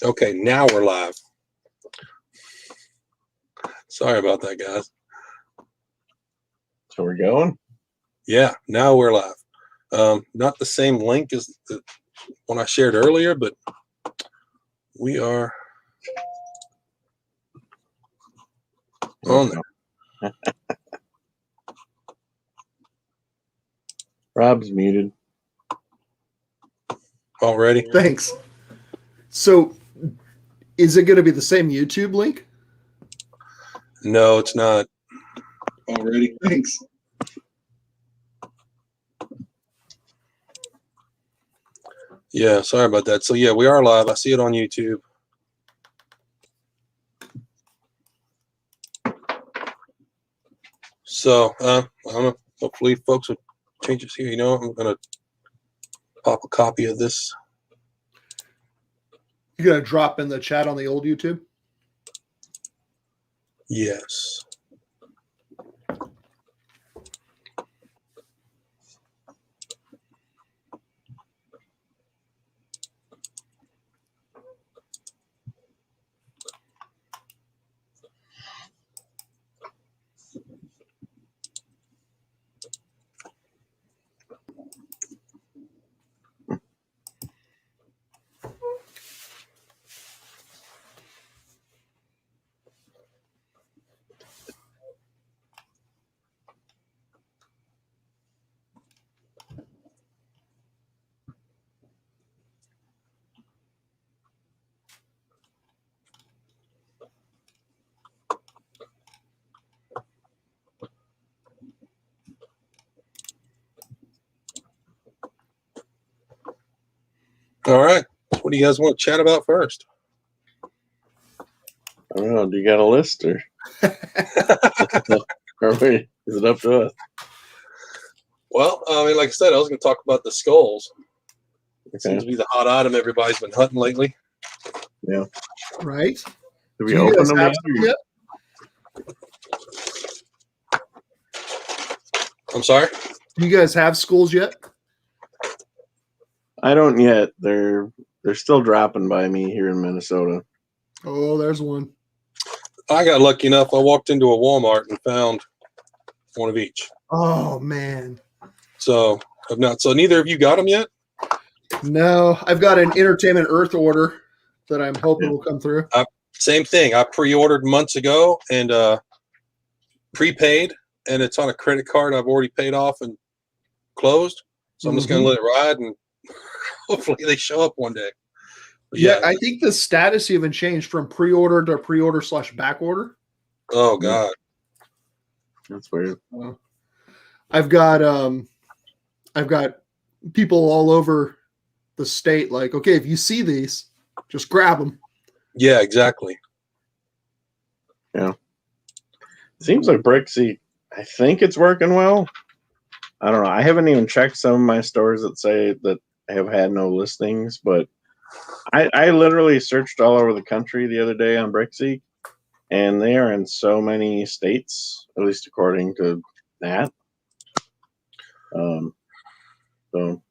Okay, now we're live. Sorry about that, guys. So we're going? Yeah, now we're live. Not the same link as the one I shared earlier, but we are on there. Rob's muted. Already? Thanks. So, is it going to be the same YouTube link? No, it's not. Already? Thanks. Yeah, sorry about that. So yeah, we are live. I see it on YouTube. So I don't know. Hopefully folks will change this here. You know, I'm gonna pop a copy of this. You're going to drop in the chat on the old YouTube? Yes. All right. What do you guys want to chat about first? I don't know. Do you got a list or is it up to us? Well, I mean, like I said, I was going to talk about the skulls. It Okay. seems to be the hot item everybody's been hunting lately. Yeah. Right. Did we Do you open guys them have yet? some yet? I'm sorry? Do you guys have schools yet? I don't yet. They're still dropping by me here in Minnesota. Oh, there's one. I got lucky enough. I walked into a Walmart and found one of each. Oh, man. So I've not. So neither of you got them yet? No, I've got an Entertainment Earth order that I'm hoping will come through. Same thing. I pre-ordered months ago and prepaid, and it's on a credit card I've already paid off and closed. So I'm just going to let it ride, and hopefully they show up one day. But Yeah, I think the status even changed from pre-order to pre-order/back order. Oh God, That's weird. I've got people all over the state like, okay, if you see these, just grab them. Yeah, exactly. Yeah. Seems like Brixie, I think it's working well. I don't know. I haven't even checked some of my stores that say that have had no listings, but I literally searched all over the country the other day on Brixie, and they are in so many states, at least according to that. So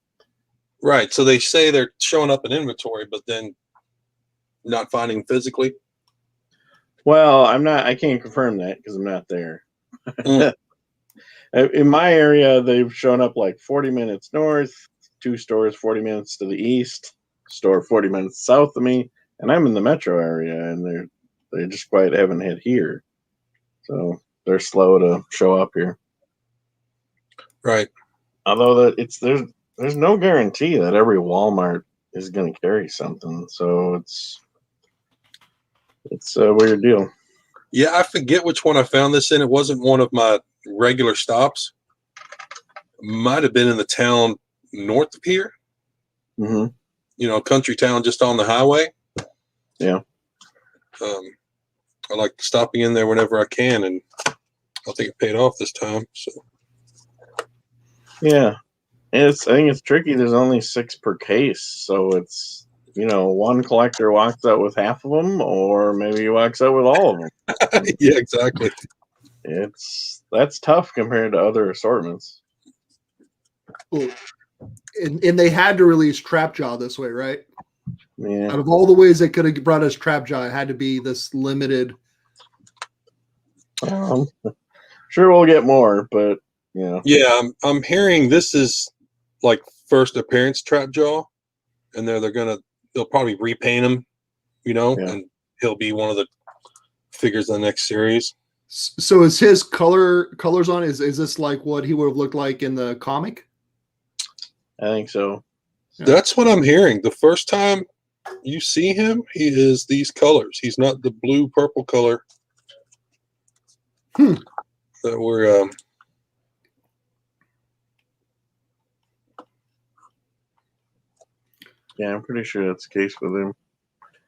Right. So they say they're showing up in inventory, but then not finding physically. well, I can't confirm that because I'm not there. Mm. In my area, they've shown up like 40 minutes north, 2 stores 40 minutes to the east, store 40 minutes south of me, and I'm in the metro area, and they just quite haven't hit here. So they're slow to show up here. Right. Although there's no guarantee that every Walmart is going to carry something, so it's a weird deal. Yeah, I forget which one I found this in. It wasn't one of my regular stops. Might have been in the town north of here. Mm-hmm. You know, country town just on the highway. Yeah. I like stopping in there whenever I can, and I think it paid off this time. So. Yeah. I think it's tricky. There's only 6 per case, so it's, one collector walks out with half of them, or maybe he walks out with all of them. Yeah, exactly. That's tough compared to other assortments. Well, and they had to release Trap Jaw this way, right? Yeah. Out of all the ways they could have brought us Trapjaw, it had to be this limited. Sure, we'll get more, but yeah. Yeah, I'm hearing this is like first appearance Trapjaw, and they'll probably repaint him, Yeah. and he'll be one of the figures in the next series. So is his colors on? Is this like what he would have looked like in the comic? I think so. Yeah. That's what I'm hearing. The first time you see him, he is these colors. He's not the blue purple color that we're. Yeah, I'm pretty sure that's the case with him.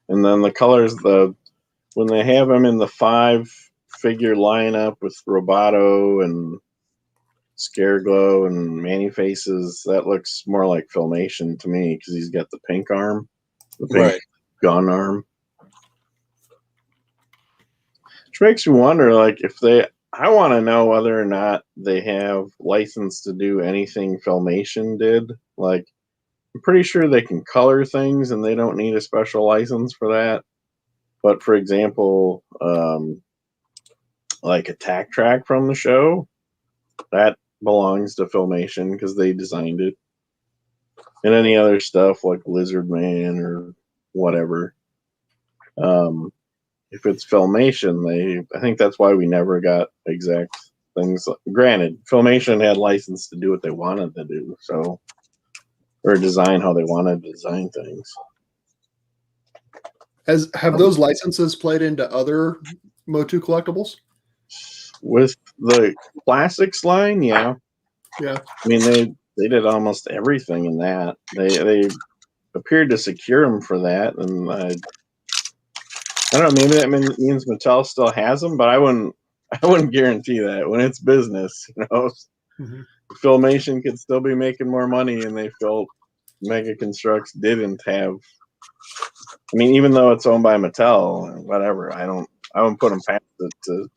And then the colors, when they have him in the 5-figure lineup with Roboto and Scareglow and Manny Faces, that looks more like Filmation to me because he's got the pink arm, the pink gun arm. Which makes me wonder, like, I want to know whether or not they have license to do anything Filmation did. Like, I'm pretty sure they can color things and they don't need a special license for that. But for example, like Attack Track from the show, that belongs to Filmation because they designed it. And any other stuff like Lizard Man or whatever. If it's Filmation, I think that's why we never got exact things. Granted, Filmation had license to do what they wanted to do, or design how they wanted to design things. Have those licenses played into other MOTU collectibles? With the classics line, yeah. Yeah. I mean, they did almost everything in that. They appeared to secure them for that, and I don't know. Maybe that means Mattel still has them, but I wouldn't guarantee that when it's business. Mm-hmm. Filmation could still be making more money, and they felt Mega Constructs didn't have. I mean, even though it's owned by Mattel, whatever. I wouldn't put them past it to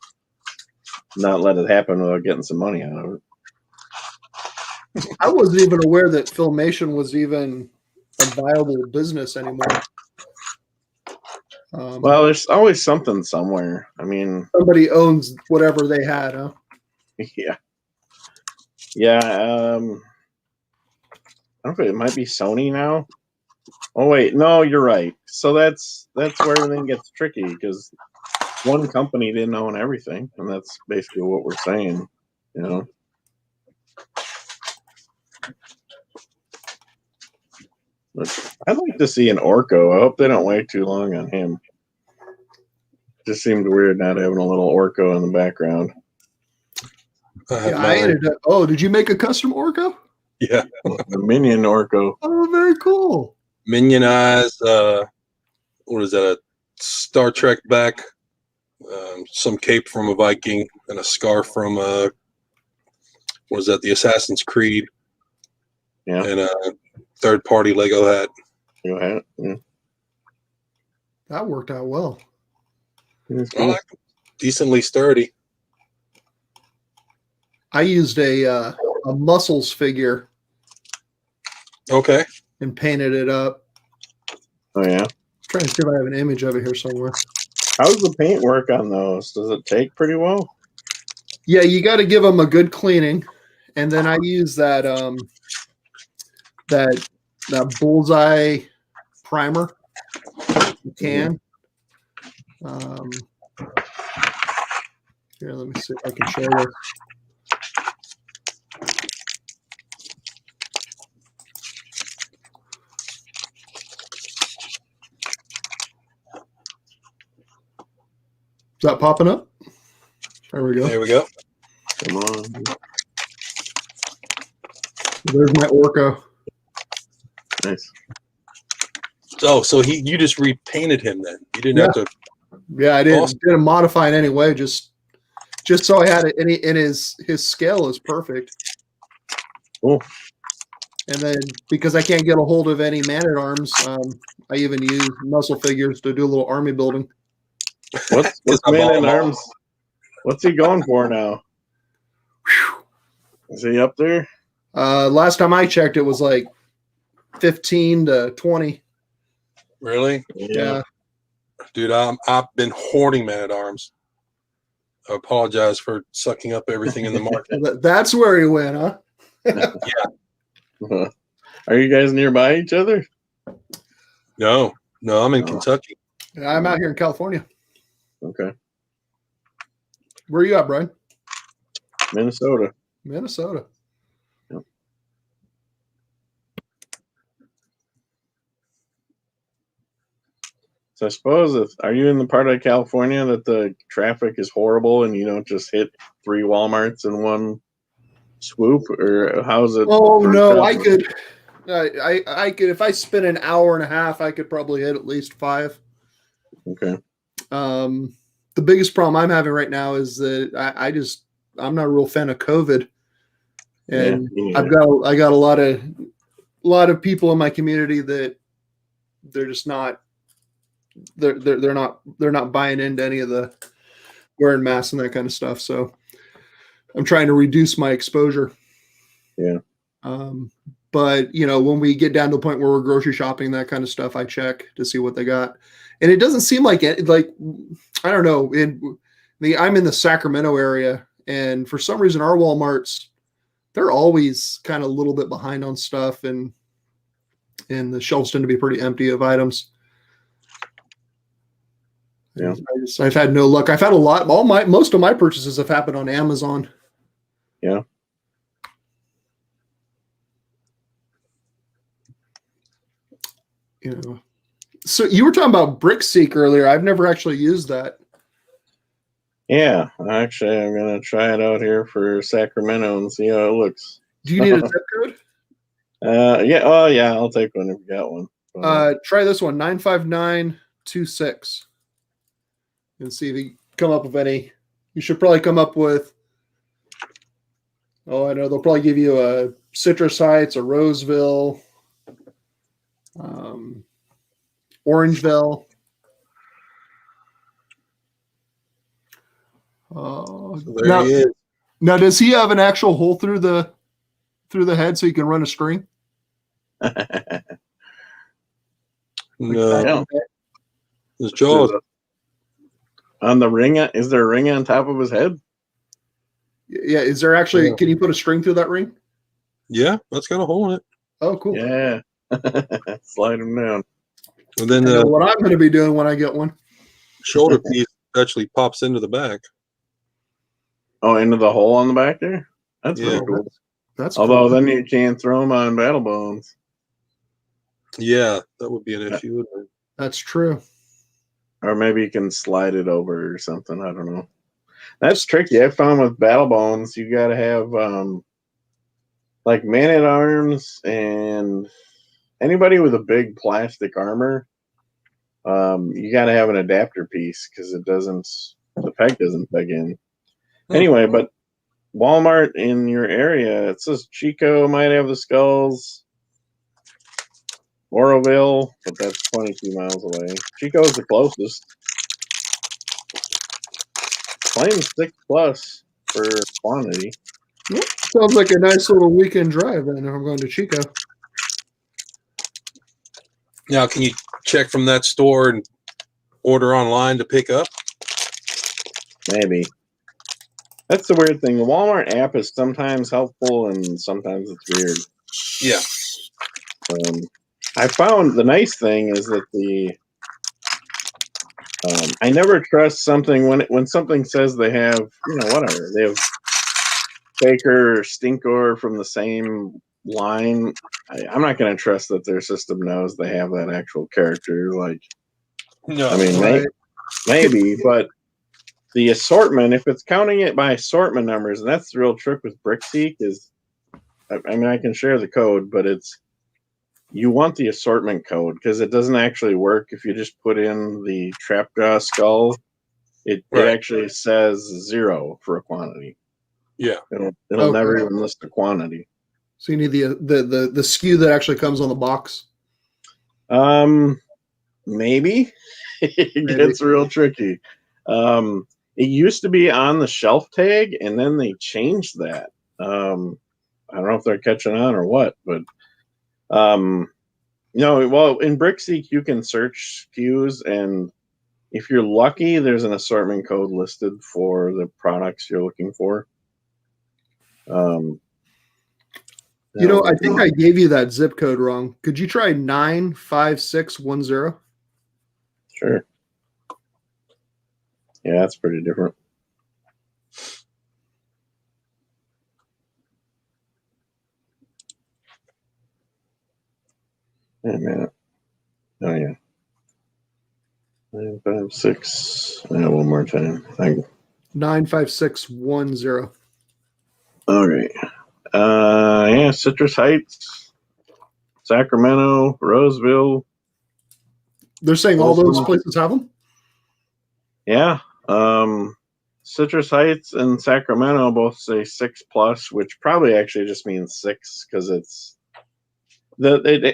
not let it happen without getting some money out of it. I wasn't even aware that Filmation was even a viable business anymore. Well, there's always something somewhere. I mean, somebody owns whatever they had, huh? Yeah. Yeah. I don't know if it might be Sony now. Oh wait, no, you're right. So that's where everything gets tricky because one company didn't own everything, and that's basically what we're saying. But I'd like to see an Orko. I hope they don't wait too long on him. Just seemed weird not having a little Orko in the background. I ended up. Oh, did you make a custom Orko? Yeah, the Minion Orko. Oh, very cool. Minion eyes. What is that? A Star Trek back. Some cape from a Viking and a scarf from what is that? The Assassin's Creed. Yeah. And a third-party Lego hat. Lego hat. Yeah. That worked out well. I like them. Decently sturdy. I used a Muscles figure. Okay. And painted it up. Oh yeah. I'm trying to see if I have an image of it here somewhere. How's the paint work on those? Does it take pretty well? Yeah, you got to give them a good cleaning, and then I use that that bullseye primer. You can. Here, let me see if I can show this. Is that popping up? There we go. There we go. Come on. There's my Orko. Nice. So you just repainted him then? You didn't have to. Yeah, I didn't modify in any way. Just so I had it, and his scale is perfect. Cool. And then because I can't get a hold of any Man-at-Arms, I even use muscle figures to do a little army building. What's Man-at-Arms? What's he going for now? Is he up there? Last time I checked, it was like 15 to 20. Really? Yeah. Dude, I've been hoarding man-at-arms. I apologize for sucking up everything in the market. That's where he went, huh? Are you guys nearby each other? No, I'm in No. Kentucky. I'm out here in California. Okay. Where are you at, Brian? Minnesota. Minnesota. Yep. So I suppose are you in the part of California that the traffic is horrible and you don't just hit 3 Walmarts in one swoop, or how's it? Oh no, I traffic? could. I could, if I spend an hour and a half, I could probably hit at least 5. Okay. The biggest problem I'm having right now is that I'm not a real fan of COVID, and Yeah, I got a lot of people in my community that they're just not they're not buying into any of the wearing masks and that kind of stuff. So I'm trying to reduce my exposure. Yeah. But when we get down to the point where we're grocery shopping, that kind of stuff, I check to see what they got. And it doesn't seem like it, I don't know. I'm in the Sacramento area, and for some reason, our Walmarts, they're always kind of a little bit behind on stuff, and the shelves tend to be pretty empty of items. Yeah. I've had no luck. I've had most of my purchases have happened on Amazon. Yeah. So you were talking about BrickSeek earlier. I've never actually used that. Yeah. Actually, I'm going to try it out here for Sacramento and see how it looks. Do you need a zip code? Yeah. Oh, yeah. I'll take one if you got one. Try this one, 95926, and see if you come up with any. You should probably come up with. Oh, I know they'll probably give you a Citrus Heights, a Roseville, Orangeville. So there he is. Now, does he have an actual hole through the head so you can run a string? No, his jaws. On the ring, is there a ring on top of his head? Yeah, is there actually? Yeah. Can you put a string through that ring? Yeah, that's got a hole in it. Oh, cool. Yeah, slide him down. And then what I'm going to be doing when I get one. Shoulder piece actually pops into the back. Oh, into the hole on the back there. That's pretty cool. That's although cool. Then you can't throw them on battle bones. Yeah, that would be an issue. That's true. Or maybe you can slide it over or something. I don't know. That's tricky. I found with battle bones, you got to have like man-at-arms and anybody with a big plastic armor. You got to have an adapter piece because the peg doesn't peg in. Anyway, but Walmart in your area, it says Chico might have the skulls. Oroville, but that's 22 miles away. Chico's the closest. Claims 6+ for quantity. Yep. Sounds like a nice little weekend drive then if I'm going to Chico. Now, can you check from that store and order online to pick up? Maybe. That's the weird thing. The Walmart app is sometimes helpful and sometimes it's weird. Yeah. I found the nice thing is that I never trust something when something says they have, whatever. They have Baker or Stinkor from the same line. I'm not going to trust that their system knows they have that actual character. No. I mean, maybe, but the assortment, if it's counting it by assortment numbers, and that's the real trick with BrickSeek is, I mean, I can share the code, but you want the assortment code because it doesn't actually work if you just put in the trapjaw skull. It actually says 0 for a quantity. Yeah, it'll never even list the quantity. So you need the SKU that actually comes on the box. Maybe it gets real tricky. It used to be on the shelf tag, and then they changed that. I don't know if they're catching on or what, but No, well, in Brickseek you can search SKUs, and if you're lucky, there's an assortment code listed for the products you're looking for. I think I gave you that zip code wrong. Could you try 95610? Sure. Yeah, that's pretty different. Wait a minute. Oh, yeah. 956. One more time. 95610. All right. Yeah, Citrus Heights, Sacramento, Roseville. They're saying all those places have them? Yeah. Citrus Heights and Sacramento both say 6+, which probably actually just means 6 because it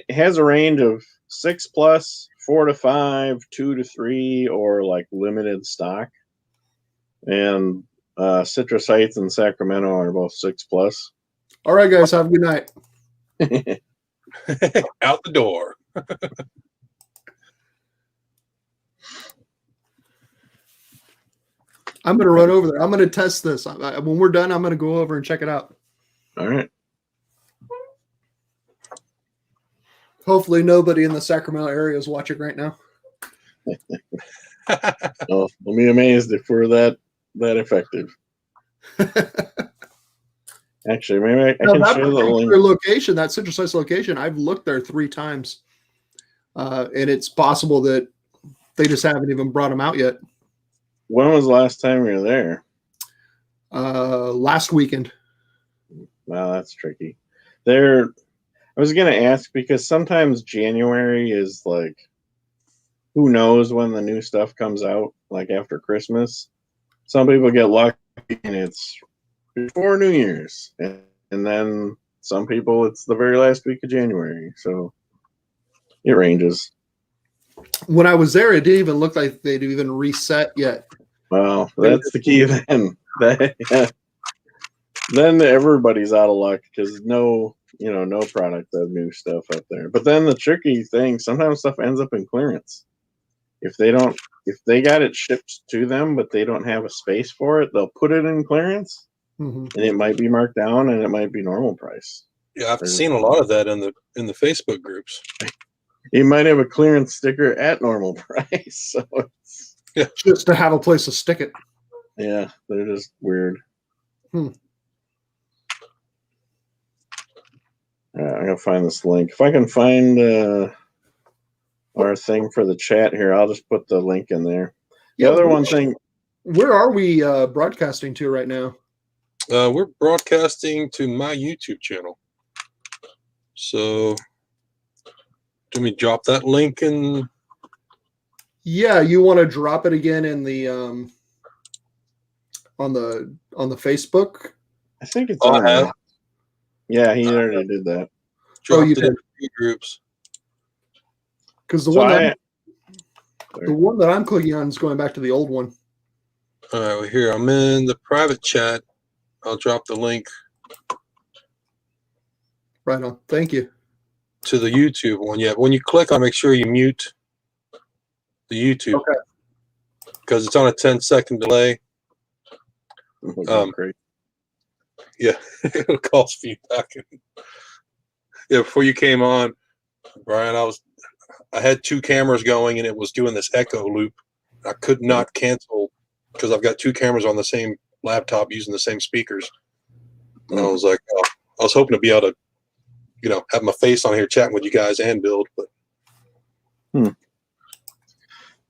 has a range of 6+, 4 to 5, 2 to 3, or like limited stock. And Citrus Heights and Sacramento are both 6+. All right, guys, have a good night. Out the door. I'm going to run over there. I'm going to test this. When we're done, I'm going to go over and check it out. All right. Hopefully nobody in the Sacramento area is watching right now. Well, I'll be amazed if we're that effective. Actually, maybe I can share the link. Location, that Citrus Heights location, I've looked there 3 times. And it's possible that they just haven't even brought them out yet. When was the last time you were there? Last weekend. Wow, that's tricky. I was going to ask because sometimes January is like, who knows when the new stuff comes out, like after Christmas. Some people get lucky and it's before New Year's. And then some people, it's the very last week of January. So it ranges. When I was there, it didn't even look like they'd even reset yet. Well, that's the key then. Then everybody's out of luck because no product has new stuff up there. But then the tricky thing, sometimes stuff ends up in clearance. If they got it shipped to them, but they don't have a space for it, they'll put it in clearance, and it might be marked down, and it might be normal price. Yeah, I've seen a lot of that in the Facebook groups. You might have a clearance sticker at normal price, so it's just to have a place to stick it. Yeah, they're just weird. I'm gonna find this link. If I can find our thing for the chat here, I'll just put the link in there. The other one thing. Where are we broadcasting to right now? We're broadcasting to my YouTube channel. So, do we drop that link in? Yeah, you want to drop it again in the on the Facebook? I think it's on there. Yeah, he already did that. Dropped it in 2 groups. Because the one that I'm clicking on is going back to the old one. All right, well, here I'm in the private chat. I'll drop the link. Right on. Thank you. To the YouTube one. Yeah, when you click on, make sure you mute the YouTube. Okay. Because it's on a 10-second delay. Great. Yeah, it'll cause feedback. Yeah, before you came on, Brian, I had 2 cameras going and it was doing this echo loop. I could not cancel because I've got 2 cameras on the same laptop using the same speakers. And I was like, I was hoping to be able to, have my face on here chatting with you guys and build, but.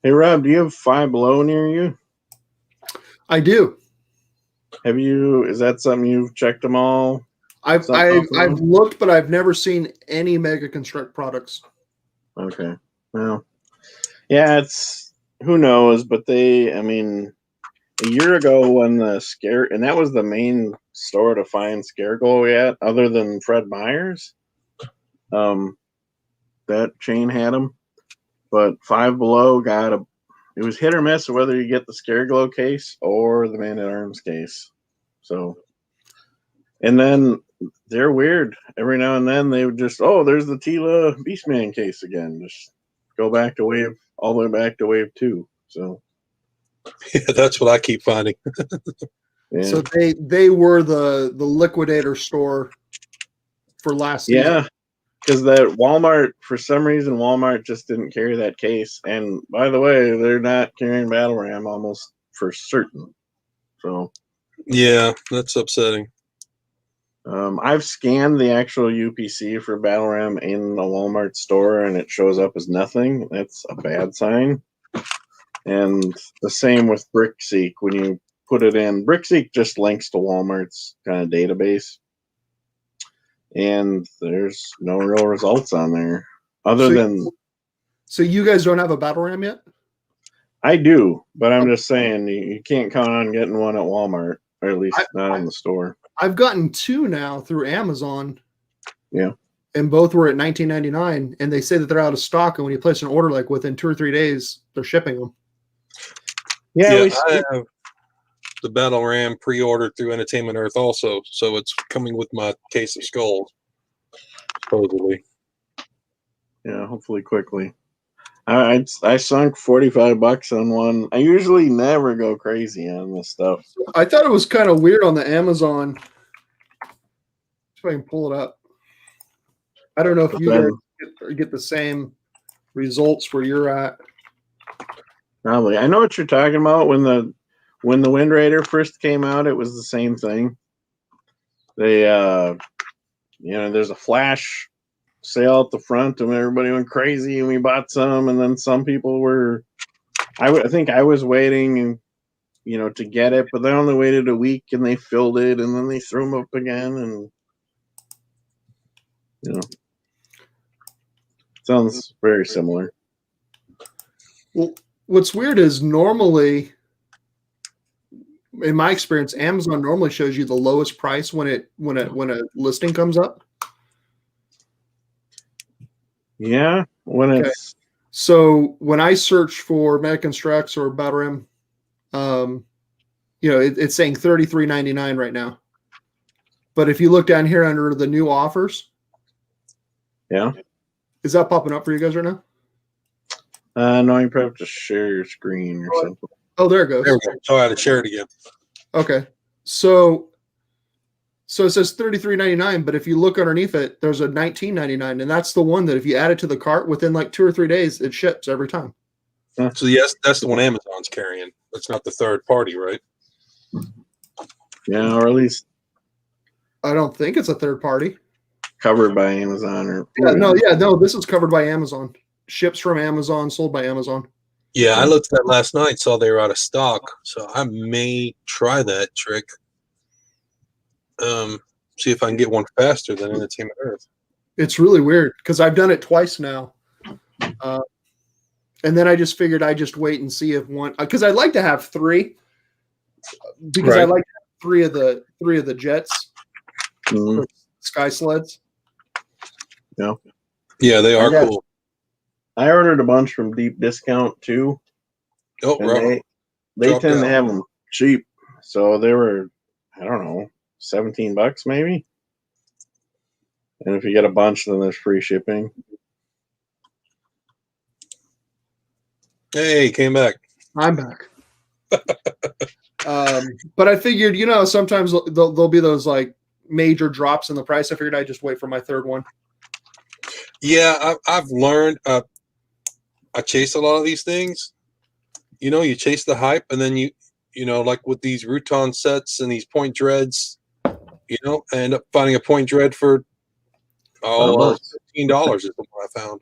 Hey Rob, do you have Five Below near you? I do. Is that something you've checked them all? I've looked, but I've never seen any Mega Construct products. Okay. Well, yeah, who knows, but a year ago when and that was the main store to find Scare Glow at, other than Fred Meyer's. That chain had them, but Five Below it was hit or miss whether you get the Scare Glow case or the Man at Arms case. So, and then they're weird. Every now and then they would just, oh, there's the Tila Beastman case again. Just go back to all the way back to wave 2. So Yeah, that's what I keep finding. yeah. So they were the liquidator store for last season. Yeah. Because that Walmart, for some reason, Walmart just didn't carry that case. And by the way, they're not carrying Battle Ram almost for certain. So Yeah, that's upsetting. I've scanned the actual UPC for Battle Ram in a Walmart store, and it shows up as nothing. That's a bad sign. And the same with BrickSeek. When you put it in, BrickSeek just links to Walmart's kind of database. And there's no real results on there other than. So you guys don't have a Battle Ram yet? I do, but I'm just saying you can't count on getting one at Walmart, or at least not in the store. I've gotten 2 now through Amazon. Yeah. And both were at $19.99, and they say that they're out of stock. And when you place an order, like within 2 or 3 days, they're shipping them. Yeah, I have the Battle Ram pre-ordered through Entertainment Earth also, so it's coming with my case of skulls, supposedly. Yeah, hopefully quickly. I sunk $45 on one. I usually never go crazy on this stuff. I thought it was kind of weird on the Amazon. If I can pull it up. I don't know if you guys get the same results where you're at. Probably. I know what you're talking about. When the Wind Raider first came out, it was the same thing. They there's a flash sale at the front and everybody went crazy and we bought some, and then some people were I think I was waiting to get it, but they only waited a week and they filled it and then they threw them up again, and sounds very similar. Well, what's weird is normally, in my experience, Amazon normally shows you the lowest price when a listing comes up. Yeah, when it's so when I search for Meta Constructs or Battle Ram, it's saying $33.99 right now. But if you look down here under the new offers, yeah, is that popping up for you guys right now? No, you probably have to share your screen or something. Oh, there it goes. There we go. So I had to share it again. Okay, so it says $33.99, but if you look underneath it, there's a $19.99, and that's the one that if you add it to the cart within like 2 or 3 days, it ships every time. So yes, that's the one Amazon's carrying. That's not the third party, right? Yeah, or at least I don't think it's a third party. Covered by Amazon or no, this is covered by Amazon. Ships from Amazon, sold by Amazon. Yeah, I looked at that last night, saw they were out of stock, so I may try that trick. See if I can get one faster than Entertainment Earth. It's really weird because I've done it twice now. And then I just figured I'd just wait and see if one, because I'd like to have 3 because I like to have 3 of the jets, sky sleds. Yeah. Yeah, they are cool. I ordered a bunch from Deep Discount too. Oh, right. They tend to have them cheap. So they were, I don't know, $17 maybe. And if you get a bunch, then there's free shipping. Hey, came back. I'm back. But I figured, sometimes there'll be those like major drops in the price. I figured I'd just wait for my third one. Yeah, I've learned. I chase a lot of these things. You chase the hype, and then you like with these Rutan sets and these point dreads, I end up finding a point dread for $15 is what I found.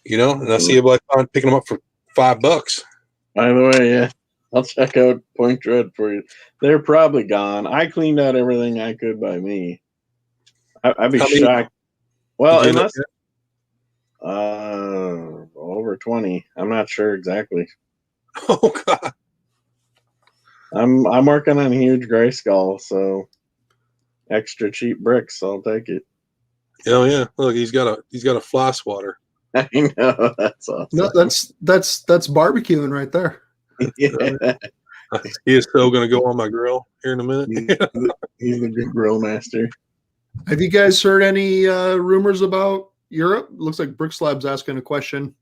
And I see everybody picking them up for $5. By the way, yeah, I'll check out point dread for you. They're probably gone. I cleaned out everything I could by me. I'd be shocked. Well, unless over 20. I'm not sure exactly. Oh God. I'm working on a huge gray skull, so extra cheap bricks. I'll take it. Oh yeah, look, he's got a fly swatter. I know, that's awesome. No, that's barbecuing right there. Yeah. He is so going to go on my grill here in a minute. He's a good grill master. Have you guys heard any rumors about Europe? Looks like Brickslab's asking a question.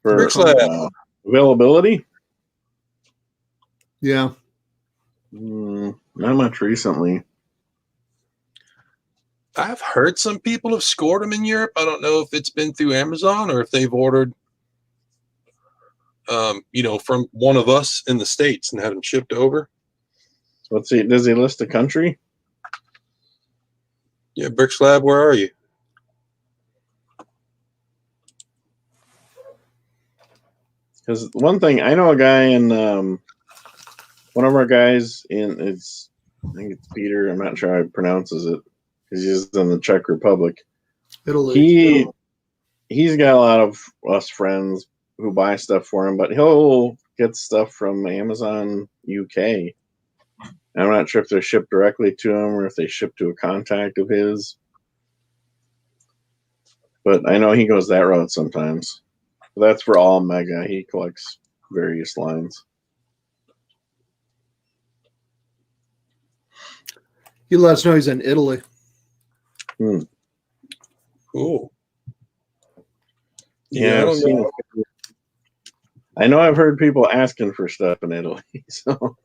For Brickslab. Availability? Yeah. Not much recently. I've heard some people have scored them in Europe. I don't know if it's been through Amazon or if they've ordered, from one of us in the States and had them shipped over. Let's see. Does he list a country? Yeah, Brickslab, where are you? Because one thing, I know a guy in one of our guys I think it's Peter. I'm not sure how he pronounces it because he's in the Czech Republic. Italy. He's got a lot of us friends who buy stuff for him, but he'll get stuff from Amazon UK. I'm not sure if they're shipped directly to him or if they ship to a contact of his. But I know he goes that route sometimes. That's for all Mega. He collects various lines. He let us know he's in Italy. Cool. Yeah, I know I've heard people asking for stuff in Italy. So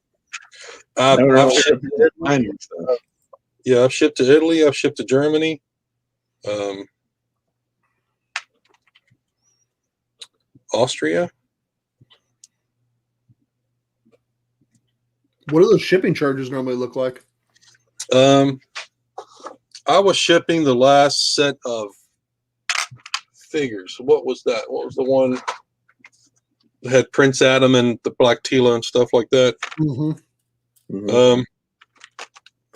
I've shipped to Italy. Yeah, I've shipped to Italy. I've shipped to Germany. Austria. What do those shipping charges normally look like? I was shipping the last set of figures. What was that? What was the one that had Prince Adam and the Black Tila and stuff like that?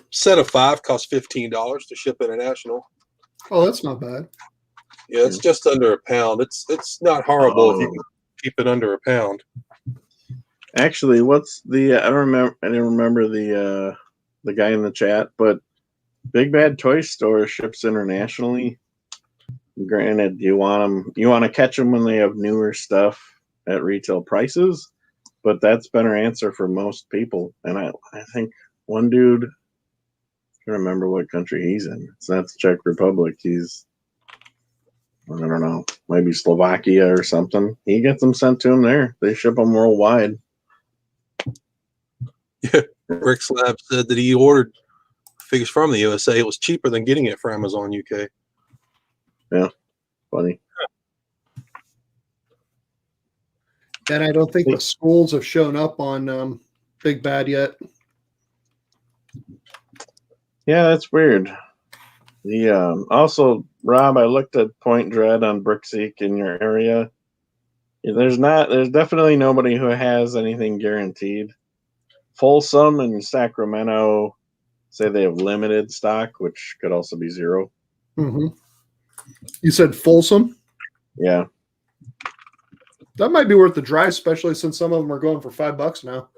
Set of 5 cost $15 to ship international. Oh, that's not bad. Yeah, it's just under £1. It's not horrible if you can keep it under £1. Actually, what's the? I didn't remember the guy in the chat, but Big Bad Toy Store ships internationally. Granted, you want to catch them when they have newer stuff at retail prices, but that's been our answer for most people. And I think one dude, I can't remember what country he's in. It's not the Czech Republic. He's, I don't know, maybe Slovakia or something. He gets them sent to him there. They ship them worldwide. Yeah, Rick Slab said that he ordered figures from the USA. It was cheaper than getting it from Amazon UK. Yeah, funny. And I don't think the schools have shown up on Big Bad yet. Yeah, that's weird. The also, Rob, I looked at Point Dread on Brickseek in your area. There's definitely nobody who has anything guaranteed. Folsom and Sacramento say they have limited stock, which could also be 0. Mm-hmm. You said Folsom? Yeah. That might be worth the drive, especially since some of them are going for $5 now.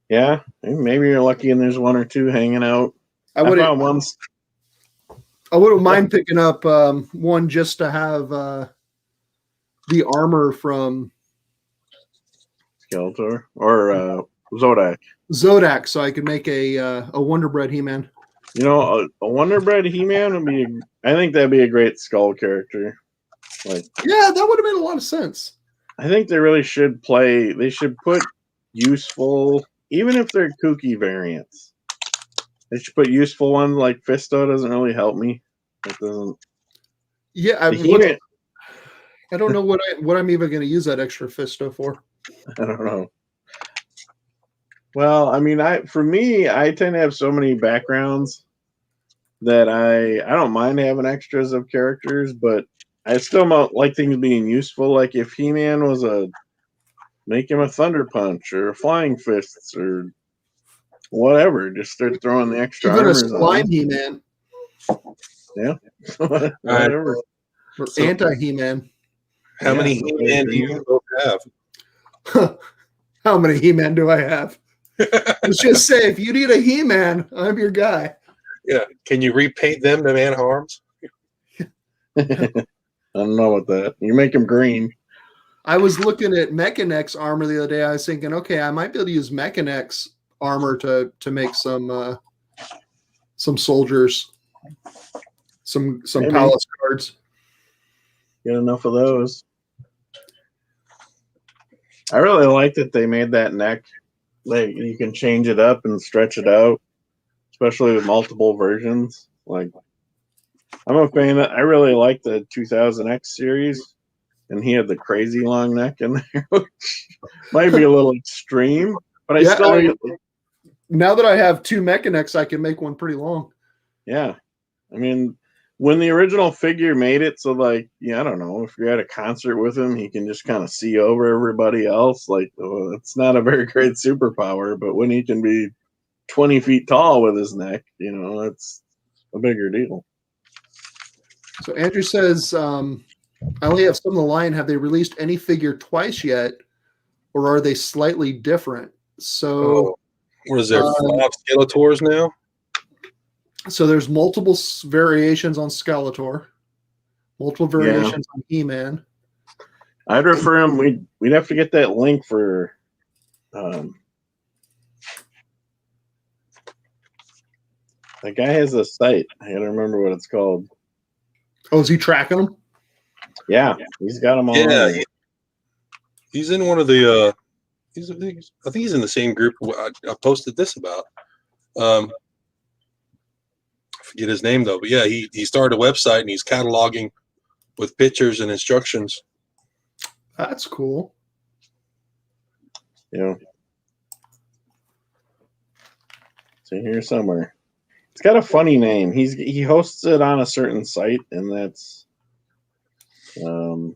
Yeah, maybe you're lucky and there's 1 or 2 hanging out. I wouldn't mind picking up one just to have the armor from Skeletor or Zodak. Zodak, so I could make a Wonder Bread He-Man. You know, a Wonder Bread He-Man would be. I think that'd be a great Skull character. Like, yeah, that would have made a lot of sense. I think they really should play. They should put useful, even if they're kooky variants. They should put useful ones. Like Fisto doesn't really help me. It doesn't. Yeah, I don't know what I'm even going to use that extra Fisto for. I don't know. Well, I mean, for me, I tend to have so many backgrounds that I don't mind having extras of characters, but I still like things being useful. Like if He-Man was make him a Thunder Punch or a Flying Fists or whatever, just start throwing the extra even armors a Slime on. He-Man. Yeah, whatever. Or anti-He-Man. How many He-Man do you both have? How many He-Man do I have? Let's just say, if you need a He-Man, I'm your guy. Yeah. Can you repaint them to Man-Harms? I don't know about that. You make them green. I was looking at Mechanex's armor the other day. I was thinking, okay, I might be able to use Mechanex's armor to make some some soldiers, some Maybe. palace guards. Get enough of those. I really like that they made that neck. Like you can change it up and stretch it out, especially with multiple versions. Like I'm a fan of, I really like the 2000X series, and he had the crazy long neck in there, which might be a little extreme, but I still now that I have two Mechanics, I can make one pretty long. Yeah. I mean, when the original figure made it so, like, yeah, I don't know, if you're at a concert with him, he can just kind of see over everybody else. Like, it's not a very great superpower, but when he can be 20 feet tall with his neck, you know, it's a bigger deal. So Andrew says, I only have some of the line. Have they released any figure twice yet, or are they slightly different? So, what is there, 5 Skeletors now? So there's multiple variations on Skeletor, multiple variations on He-Man. I'd refer him. We'd have to get that link for. That guy has a site. I gotta remember what it's called. Oh, is he tracking them? Yeah, he's got them all. Yeah, he's in one of the. I think he's in the same group I posted this about. I forget his name though, but yeah, he started a website and he's cataloging with pictures and instructions. That's cool. Yeah. So here somewhere. It's got a funny name. He hosts it on a certain site, and that's it's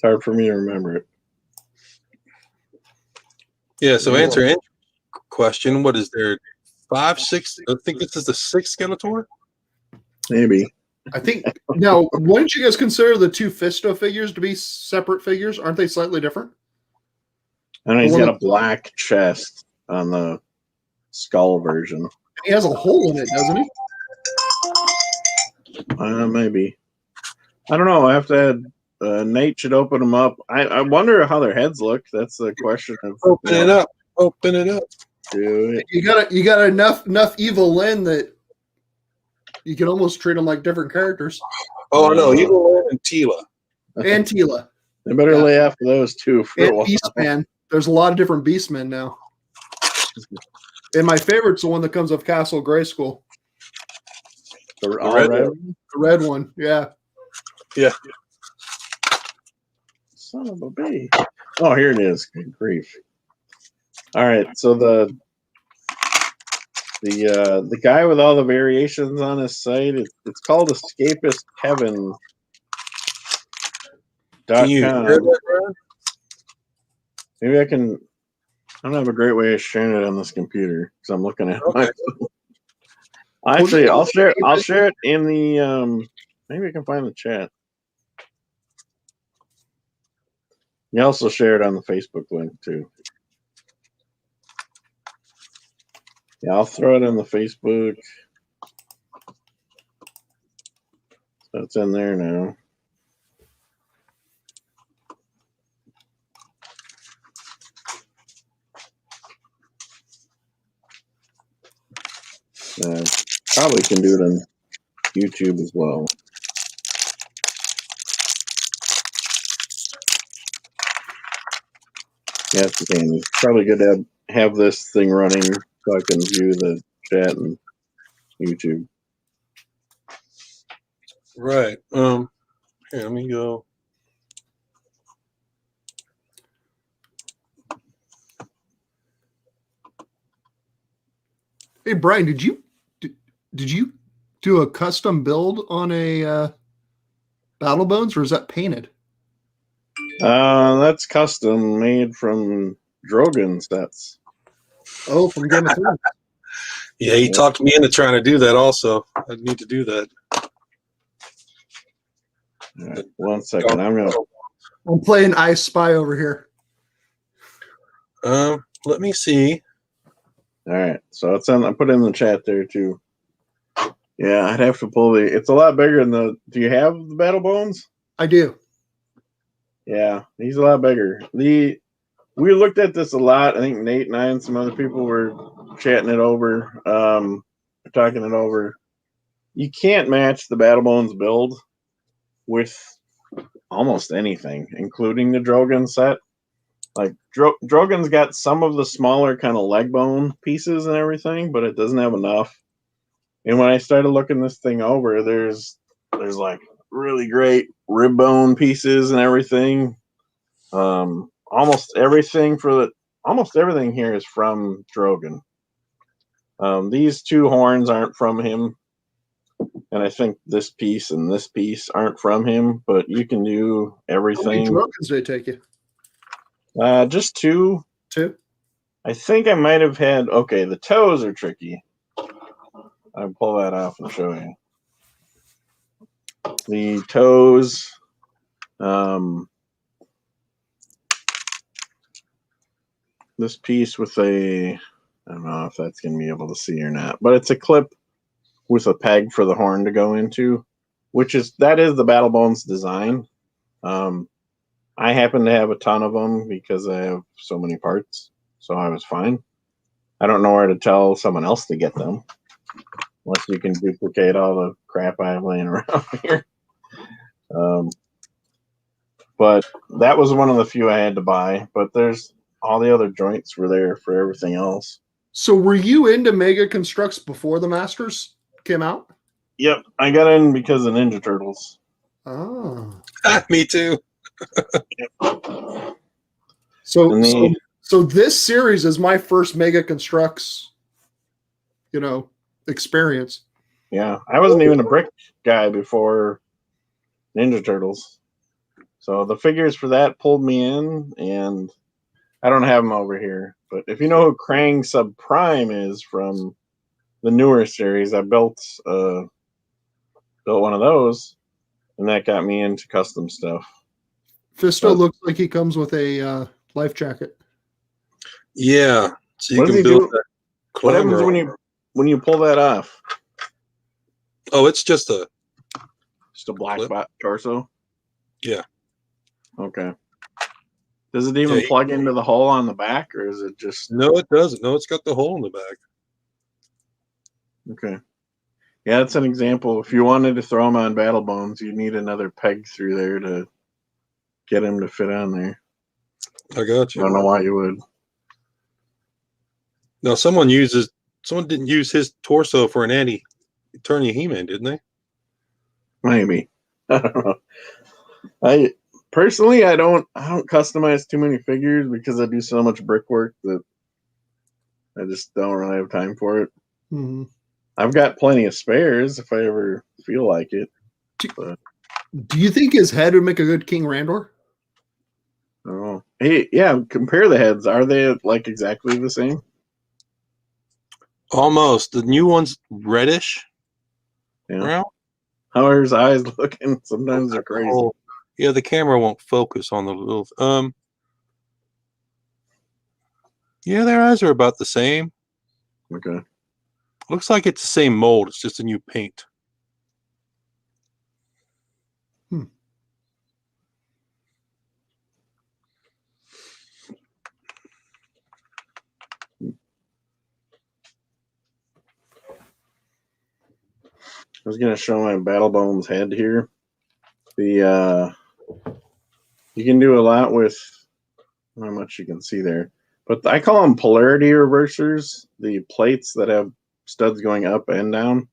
hard for me to remember it. Yeah, so answer Andrew's question, what is there 5, 6? I think this is the 6th Skeletor. Maybe. I think now, wouldn't you guys consider the two Fisto figures to be separate figures? Aren't they slightly different? I know he's got a black chest on the skull version. He has a hole in it, doesn't he? Maybe. I don't know. I have to. Nate should open them up. I wonder how their heads look. That's the question. Open it up. Open it up. Do it. You got enough evil Lynn that you can almost treat them like different characters. Oh no, Evil Lynn and Tila. And Tila. They better lay off those two for a while. Beastman. There's a lot of different Beastmen now. And my favorite's the one that comes of Castle Grayskull. The red one. Yeah. Yeah. Son of a bee. Oh, here it is. Good grief. All right, so the guy with all the variations on his site, it's called Escapist Heaven. Can you hear that, Brian? Maybe I can. I don't have a great way of sharing it on this computer because I'm looking at my phone. Actually, I'll share it in the. Maybe I can find the chat. You also share it on the Facebook link too. Yeah, I'll throw it on the Facebook. So it's in there now. Probably can do it on YouTube as well. Yeah, it's the same. It's probably good to have this thing running so I can view the chat and YouTube. Right. Here, let me go. Hey Brian, did you do a custom build on a Battle Bones, or is that painted? That's custom made from Drogon sets. Oh, from Game of Thrones. Yeah, he talked me into trying to do that also. I need to do that. All right, 1 second. I'm playing I Spy over here. Let me see. All right, so it's on. I put it in the chat there too. Yeah, I'd have to pull the. It's a lot bigger than the. Do you have the Battle Bones? I do. Yeah, he's a lot bigger. We looked at this a lot. I think Nate and I and some other people were chatting it over, talking it over. You can't match the Battle Bones build with almost anything, including the Drogon set. Like Drogon's got some of the smaller kind of leg bone pieces and everything, but it doesn't have enough. And when I started looking this thing over, there's like really great rib bone pieces and everything. Almost everything here is from Drogon. These two horns aren't from him, and I think this piece and this piece aren't from him. But you can do everything. How many Drogons did it take you? Just two. Two. I think I might have had. Okay, the toes are tricky. I'll pull that off and show you. The toes. This piece with I don't know if that's going to be able to see or not, but it's a clip with a peg for the horn to go into, that is the Battle Bones design. I happen to have a ton of them because I have so many parts, so I was fine. I don't know where to tell someone else to get them, unless you can duplicate all the crap I have laying around here. But that was one of the few I had to buy, but there's all the other joints were there for everything else. So were you into Mega Constructs before the Masters came out? Yep, I got in because of Ninja Turtles. Oh. Me too. So this series is my first Mega Constructs, experience. Yeah, I wasn't even a brick guy before Ninja Turtles. So the figures for that pulled me in, and I don't have them over here. But if you know who Krang Subprime is from the newer series, I built one of those, and that got me into custom stuff. Fisto looks like he comes with a life jacket. Yeah, so you can build that. What happens when you pull that off? Oh, it's just a black spot torso. Yeah. Okay. Does it even plug into the hole on the back, or is it just? No, it doesn't. No, it's got the hole in the back. Okay. Yeah, that's an example. If you wanted to throw them on Battle Bones, you need another peg through there to get him to fit on there. I got you. I don't know why you would. Now, someone didn't use his torso for an Eternia He-Man, didn't they? Maybe. I don't know. Personally, I don't customize too many figures because I do so much brickwork that I just don't really have time for it. Mm-hmm. I've got plenty of spares if I ever feel like it. Do you think his head would make a good King Randor? Oh, hey, yeah. Compare the heads. Are they like exactly the same? Almost. The new one's reddish. Yeah. Well, how are his eyes looking? Sometimes they're crazy. Oh, yeah, the camera won't focus on the little. Yeah, their eyes are about the same. Okay. Looks like it's the same mold. It's just a new paint. I was gonna show my Battle Bones head here. You can do a lot with how much you can see there, but I call them polarity reversers. The plates that have studs going up and down.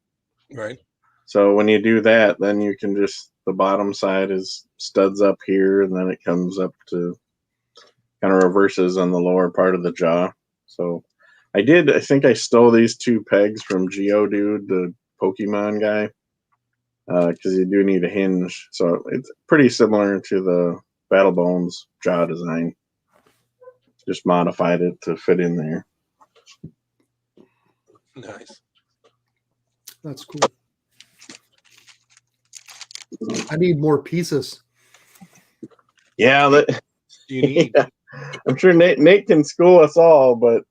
Right. So when you do that, then you can the bottom side is studs up here, and then it comes up to kind of reverses on the lower part of the jaw. So I think I stole these two pegs from Geodude, the Pokemon guy, because you do need a hinge. So it's pretty similar to the Battle Bones jaw design. Just modified it to fit in there. Nice. That's cool. I need more pieces. Yeah, You need. Yeah. I'm sure Nate can school us all, but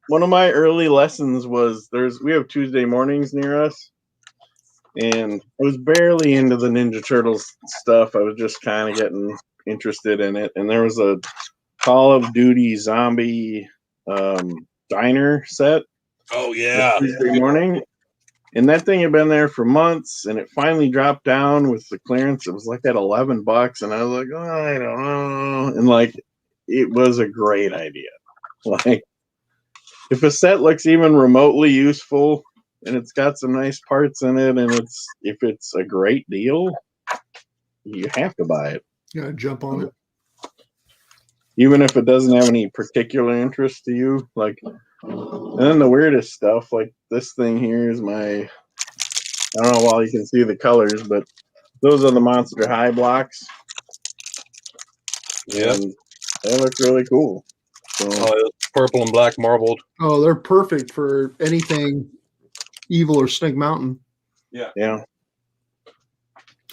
one of my early lessons was we have Tuesday mornings near us, and I was barely into the Ninja Turtles stuff. I was just kind of getting interested in it, and there was a Call of Duty zombie diner set. Oh yeah. Tuesday morning. And that thing had been there for months, and it finally dropped down with the clearance. It was like at $11, and I was like, oh, I don't know. And like, it was a great idea. Like, if a set looks even remotely useful, and it's got some nice parts in it, and if it's a great deal, you have to buy it. Yeah, jump on it. Even if it doesn't have any particular interest to you. Like, and then the weirdest stuff, like this thing here is I don't know while you can see the colors, but those are the Monster High blocks. Yeah. And they look really cool. So, purple and black marbled. Oh, they're perfect for anything evil or Snake Mountain. Yeah.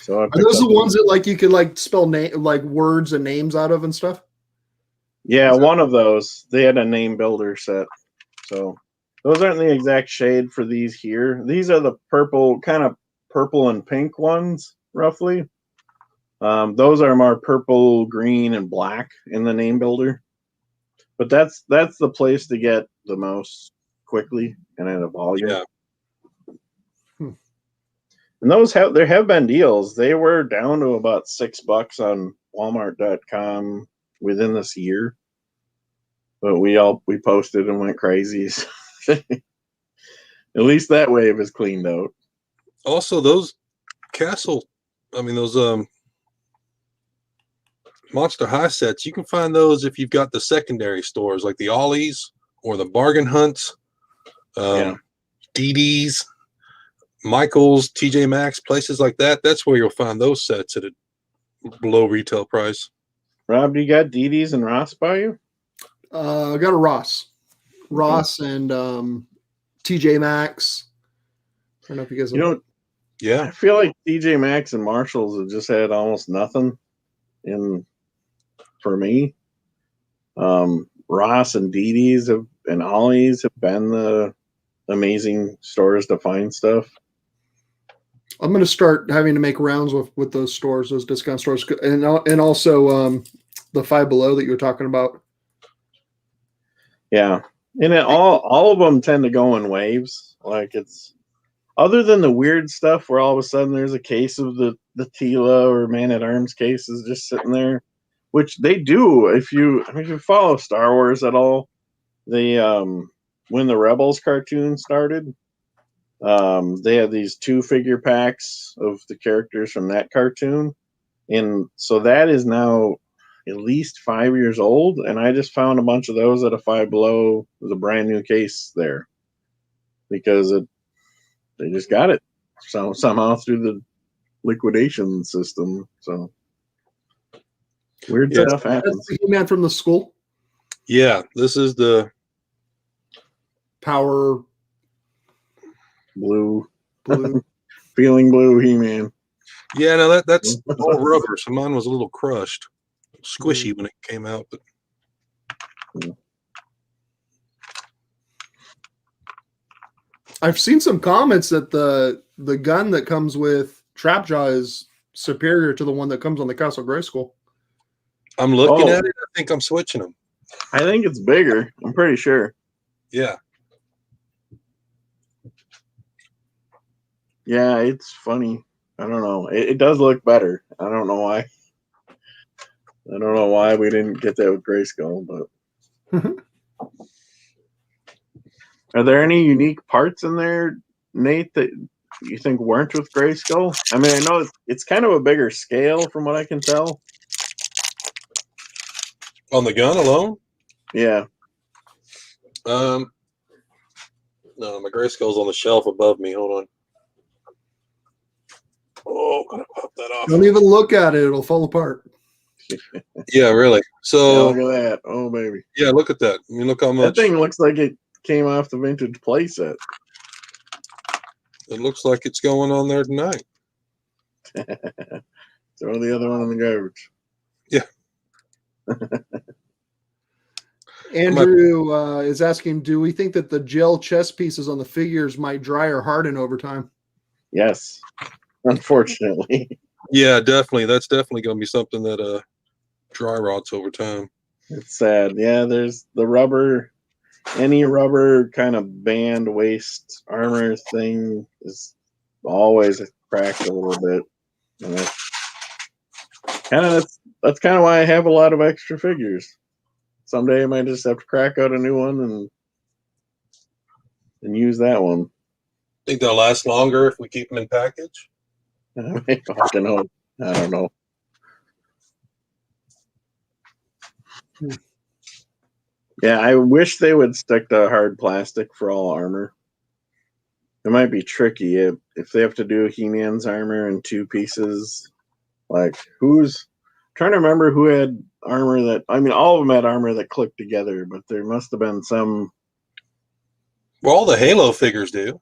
So Are those the ones that like you could like spell like words and names out of and stuff? Yeah, one of those. They had a name builder set. So those aren't the exact shade for these here. These are the purple, kind of purple and pink ones, roughly. Those are more purple, green, and black in the name builder. But that's the place to get the most quickly and at a volume. Yeah. And there have been deals. They were down to about $6 on Walmart.com within this year. But we posted and went crazy. At least that wave is cleaned out. Also, those those Monster High sets, you can find those if you've got the secondary stores like the Ollie's or the Bargain Hunts, DD's, Michael's, TJ Maxx, places like that. That's where you'll find those sets at a below retail price. Rob, you got DD's and Ross by you? I got a Ross and TJ Maxx. I don't know if you guys know. I feel like TJ Maxx and Marshalls have just had almost nothing for me. Ross and DD's and Ollie's have been the amazing stores to find stuff. I'm going to start having to make rounds with those stores, those discount stores, and also the Five Below that you were talking about. Yeah, and all of them tend to go in waves. Like it's other than the weird stuff where all of a sudden there's a case of the Tila or Man at Arms cases just sitting there, which they do if you follow Star Wars at all. They when the Rebels cartoon started, they had these 2-figure packs of the characters from that cartoon, and so that is now at least 5 years old, and I just found a bunch of those at a Five Below with a brand new case there because they just got it somehow through the liquidation system. So weird stuff happens. That's the He-Man from the school. Yeah, this is the Power blue, feeling blue He-Man. Yeah, no, that's all rubber. So mine was a little crushed, squishy when it came out. But I've seen some comments that the gun that comes with Trapjaw is superior to the one that comes on the Castle Grayskull. I'm looking at it. I think I'm switching them. I think it's bigger. I'm pretty sure. Yeah. Yeah, it's funny. I don't know. It does look better. I don't know why. I don't know why we didn't get that with Grayskull, but are there any unique parts in there, Nate, that you think weren't with Grayskull? I mean, I know it's kind of a bigger scale from what I can tell. On the gun alone? Yeah. No, my Grayskull's on the shelf above me. Hold on. Oh, gotta pop that off. Don't even look at it; it'll fall apart. Yeah, really. So look at that. Oh, baby. Yeah, look at that. I mean, look how much. That thing looks like it came off the vintage playset. It looks like it's going on there tonight. Throw the other one in the garbage. Yeah. Andrew is asking, do we think that the gel chest pieces on the figures might dry or harden over time? Yes, unfortunately. Yeah, definitely. That's definitely going to be something that dry rots over time. It's sad. Yeah, there's the rubber. any rubber kind of band waist armor thing is always cracked a little bit. And that's kind of why I have a lot of extra figures. Someday I might just have to crack out a new one and use that one. Think they'll last longer if we keep them in package? I fucking hope. I don't know. Yeah, I wish they would stick to hard plastic for all armor. It might be tricky if they have to do He-Man's armor in 2 pieces. Like, trying to remember who had armor that, I mean, all of them had armor that clicked together, but there must have been some. Well, all the Halo figures do.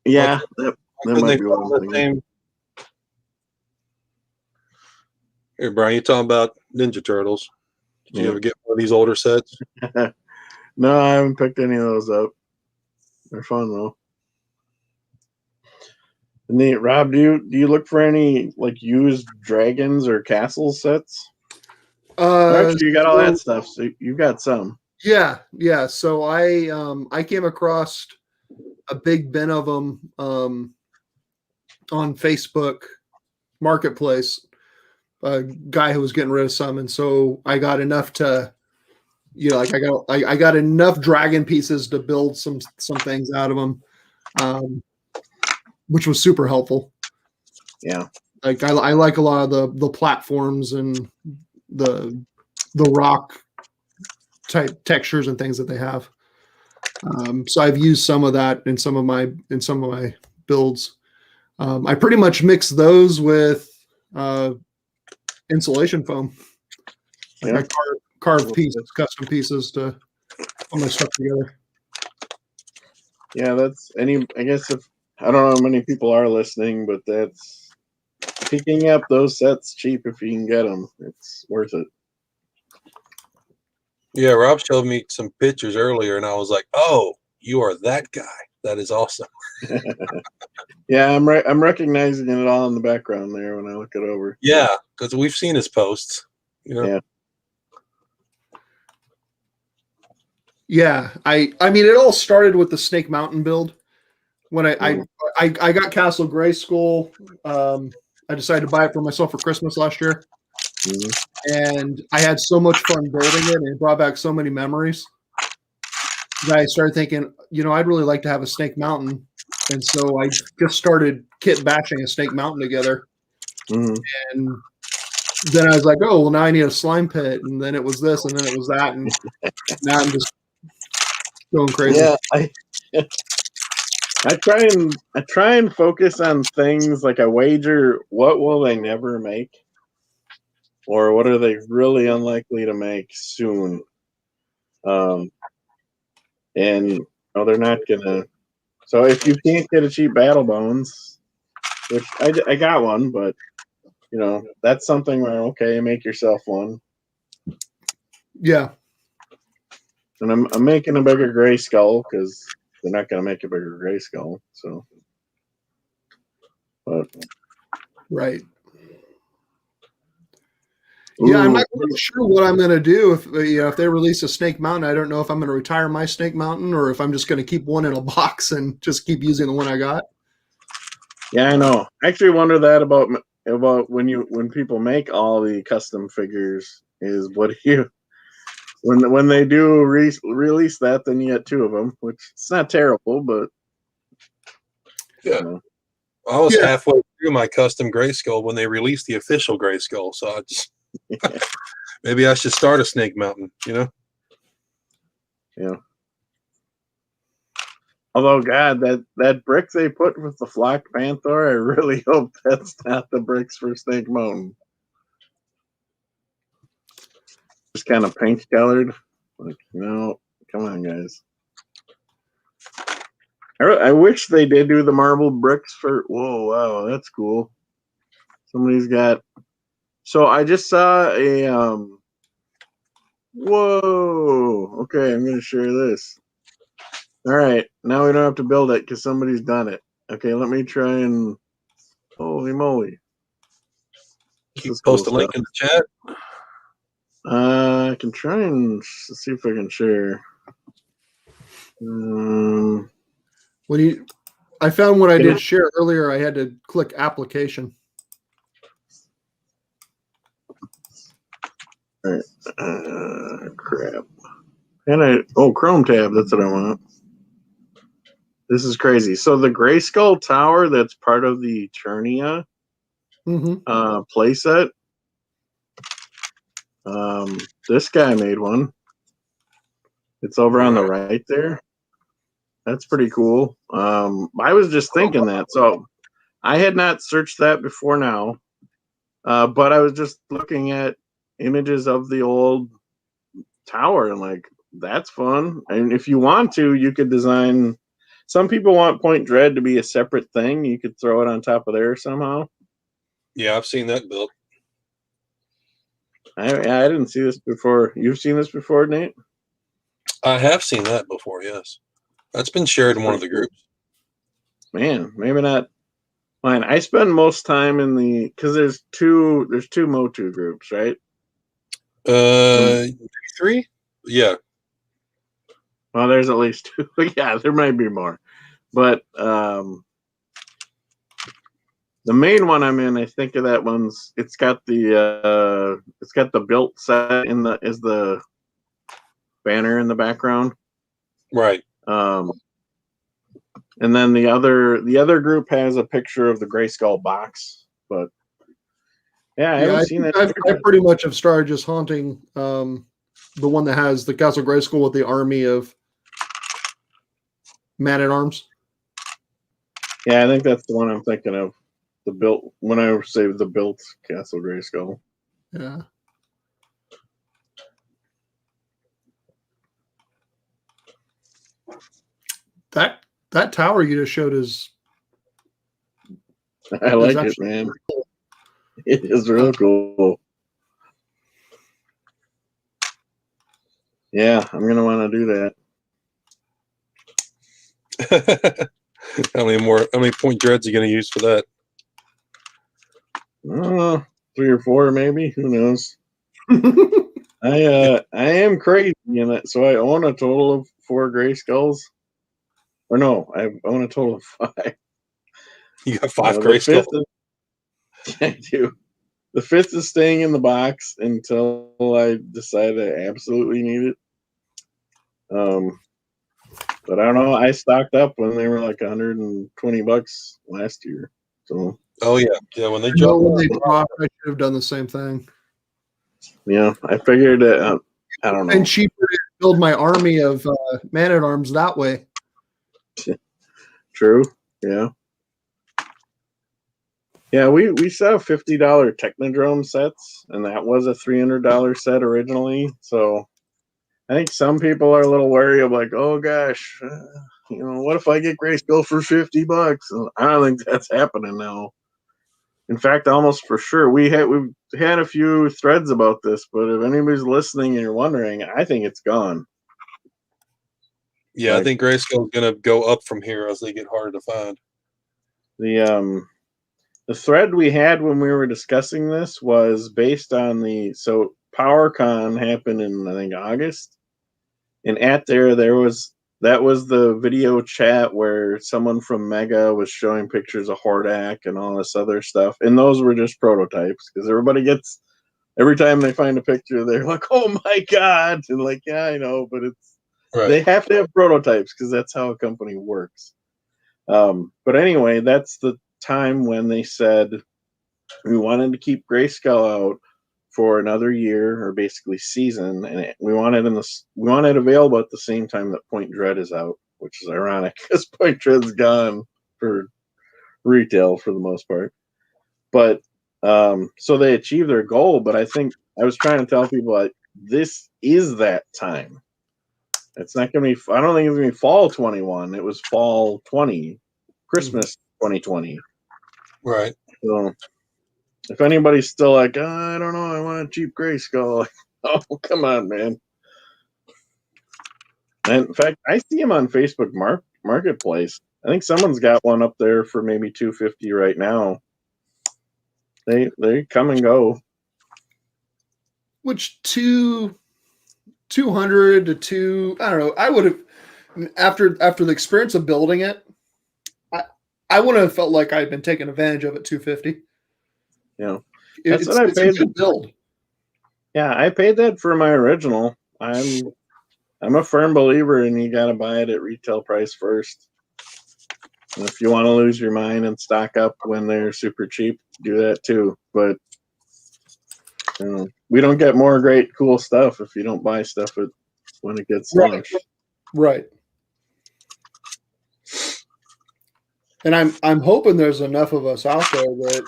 Yeah, that might be one thing. Here, Brian, you talking about Ninja Turtles. Did you ever get one of these older sets? No, I haven't picked any of those up. They're fun though. And Rob, do you look for any like used dragons or castle sets? Actually, you got all that stuff, so you've got some. Yeah. So I came across a big bin of them on Facebook Marketplace. A guy who was getting rid of some, and so I got enough to, like I got enough dragon pieces to build some things out of them, which was super helpful. Yeah, like I like a lot of the platforms and the rock type textures and things that they have. So I've used some of that in some of my builds. I pretty much mix those with insulation foam. I carve pieces, custom pieces to put my stuff together. Yeah, I guess if I don't know how many people are listening, but that's picking up those sets cheap if you can get them. It's worth it. Yeah, Rob showed me some pictures earlier, and I was like, "Oh, you are that guy. That is awesome." Yeah, I'm recognizing it all in the background there when I look it over. Yeah, because we've seen his posts. Yeah. Yeah, I mean, it all started with the Snake Mountain build. When I got Castle Grayskull, I decided to buy it for myself for Christmas last year, and I had so much fun building it, and it brought back so many memories that I started thinking, I'd really like to have a Snake Mountain, and so I just started kit bashing a Snake Mountain together, and then I was like, oh well, now I need a slime pit, and then it was this, and then it was that, and now I'm just going crazy. Yeah, I try and focus on things like I wager what will they never make, or what are they really unlikely to make soon. And they're not gonna. So if you can't get a cheap Battle Bones, which I got one, but that's something where okay, make yourself one. Yeah. And I'm making a bigger Grayskull because they're not going to make a bigger Grayskull. So, but right. Yeah, I'm not really sure what I'm going to do if they release a Snake Mountain. I don't know if I'm going to retire my Snake Mountain or if I'm just going to keep one in a box and just keep using the one I got. Yeah, I know. I actually wonder that about when people make all the custom figures. Is what when they do release that, then you get 2 of them, which it's not terrible, but yeah. I was halfway through my custom Grayskull when they released the official Grayskull, so I just maybe I should start a Snake Mountain, Yeah. Although, God, that brick they put with the Flock Panther, I really hope that's not the bricks for Snake Mountain. Just kind of pink colored. Like, no, come on, guys. I wish they did do the marble bricks for. Whoa, wow, that's cool. Somebody's got. So I just saw a. Whoa. Okay, I'm gonna share this. All right, now we don't have to build it because somebody's done it. Okay, let me try and. Holy moly! Keep post a link in the chat. I can try and see if I can share. Mm, I found when I did share earlier, I had to click application. all right. Crap. Chrome tab. That's what I want. This is crazy. So the Grayskull Tower, that's part of the Eternia playset. This guy made one. It's over on the right there. That's pretty cool. I was just thinking that. So I had not searched that before now, but I was just looking at images of the old tower and like, that's fun. And if you want to, you could design. Some people want Point Dread to be a separate thing. You could throw it on top of there somehow. Yeah, I've seen that built. I didn't see this before. You've seen this before, Nate? I have seen that before, yes. That's been shared in one of the groups. Man, maybe not mine. I spend most time in the, because there's two MOTU groups, right? 3? Yeah. Well, there's at least 2. Yeah, there might be more. But the main one I'm in, I think of that one's, it's got the built set is the banner in the background. Right. And then the other group has a picture of the Grayskull box, but yeah, I haven't seen that. I pretty much have started just haunting the one that has the Castle Grayskull with the army of Man-at-Arms. Yeah, I think that's the one I'm thinking of. The built, when I say the built Castle Grayskull. Yeah. That tower you just showed is. I like it, man. It is real cool. Yeah, I'm gonna want to do that. How many Point Dreads are you going to use for that? 3 or 4, maybe. Who knows? I am crazy in it, so I own a total of 4 Grayskulls. Or no, I own a total of 5. You got 5 Grayskulls? I do. The 5th is staying in the box until I decide I absolutely need it. But I don't know. I stocked up when they were like $120 last year. So. Oh yeah. When they dropped, I should have done the same thing. Yeah, I figured. I don't know. And cheaper to build my army of Man-at-Arms that way. True. Yeah. Yeah, we saw $50 Technodrome sets, and that was a $300 set originally. So I think some people are a little wary of like, oh gosh, what if I get Grayskull for $50? I don't think that's happening now. In fact, almost for sure. We've had a few threads about this, but if anybody's listening and you're wondering, I think it's gone. Yeah, I think Grayskull's going to go up from here as they get harder to find. The thread we had when we were discussing this was based on so PowerCon happened in, I think, August. And that was the video chat where someone from Mega was showing pictures of Hordak and all this other stuff. And those were just prototypes because every time they find a picture, they're like, oh my God. And like, yeah, I know, but they have to have prototypes because that's how a company works. But anyway, that's the time when they said we wanted to keep Grayskull out for another year or basically season, and we want it available at the same time that Point Dread is out, which is ironic because Point Dread's gone for retail for the most part. But so they achieved their goal. But I think I was trying to tell people like this is that time. It's not going to be. I don't think it's going to be fall 21. It was fall 20, Christmas 2020. Right. So if anybody's still like, I don't know, I want a cheap Grayskull. Oh, come on, man. And in fact, I see him on Facebook Marketplace. I think someone's got one up there for maybe $250 right now. They come and go. Which 200 to 2, I don't know. I would have after the experience of building it, I wouldn't have felt like I'd been taking advantage of it. 250. That's what I It's a paid. good build. Yeah, I paid that for my original. I'm a firm believer in you got to buy it at retail price first. And if you want to lose your mind and stock up when they're super cheap, do that too. But we don't get more great, cool stuff if you don't buy stuff when it gets launched. Right. And I'm hoping there's enough of us out there that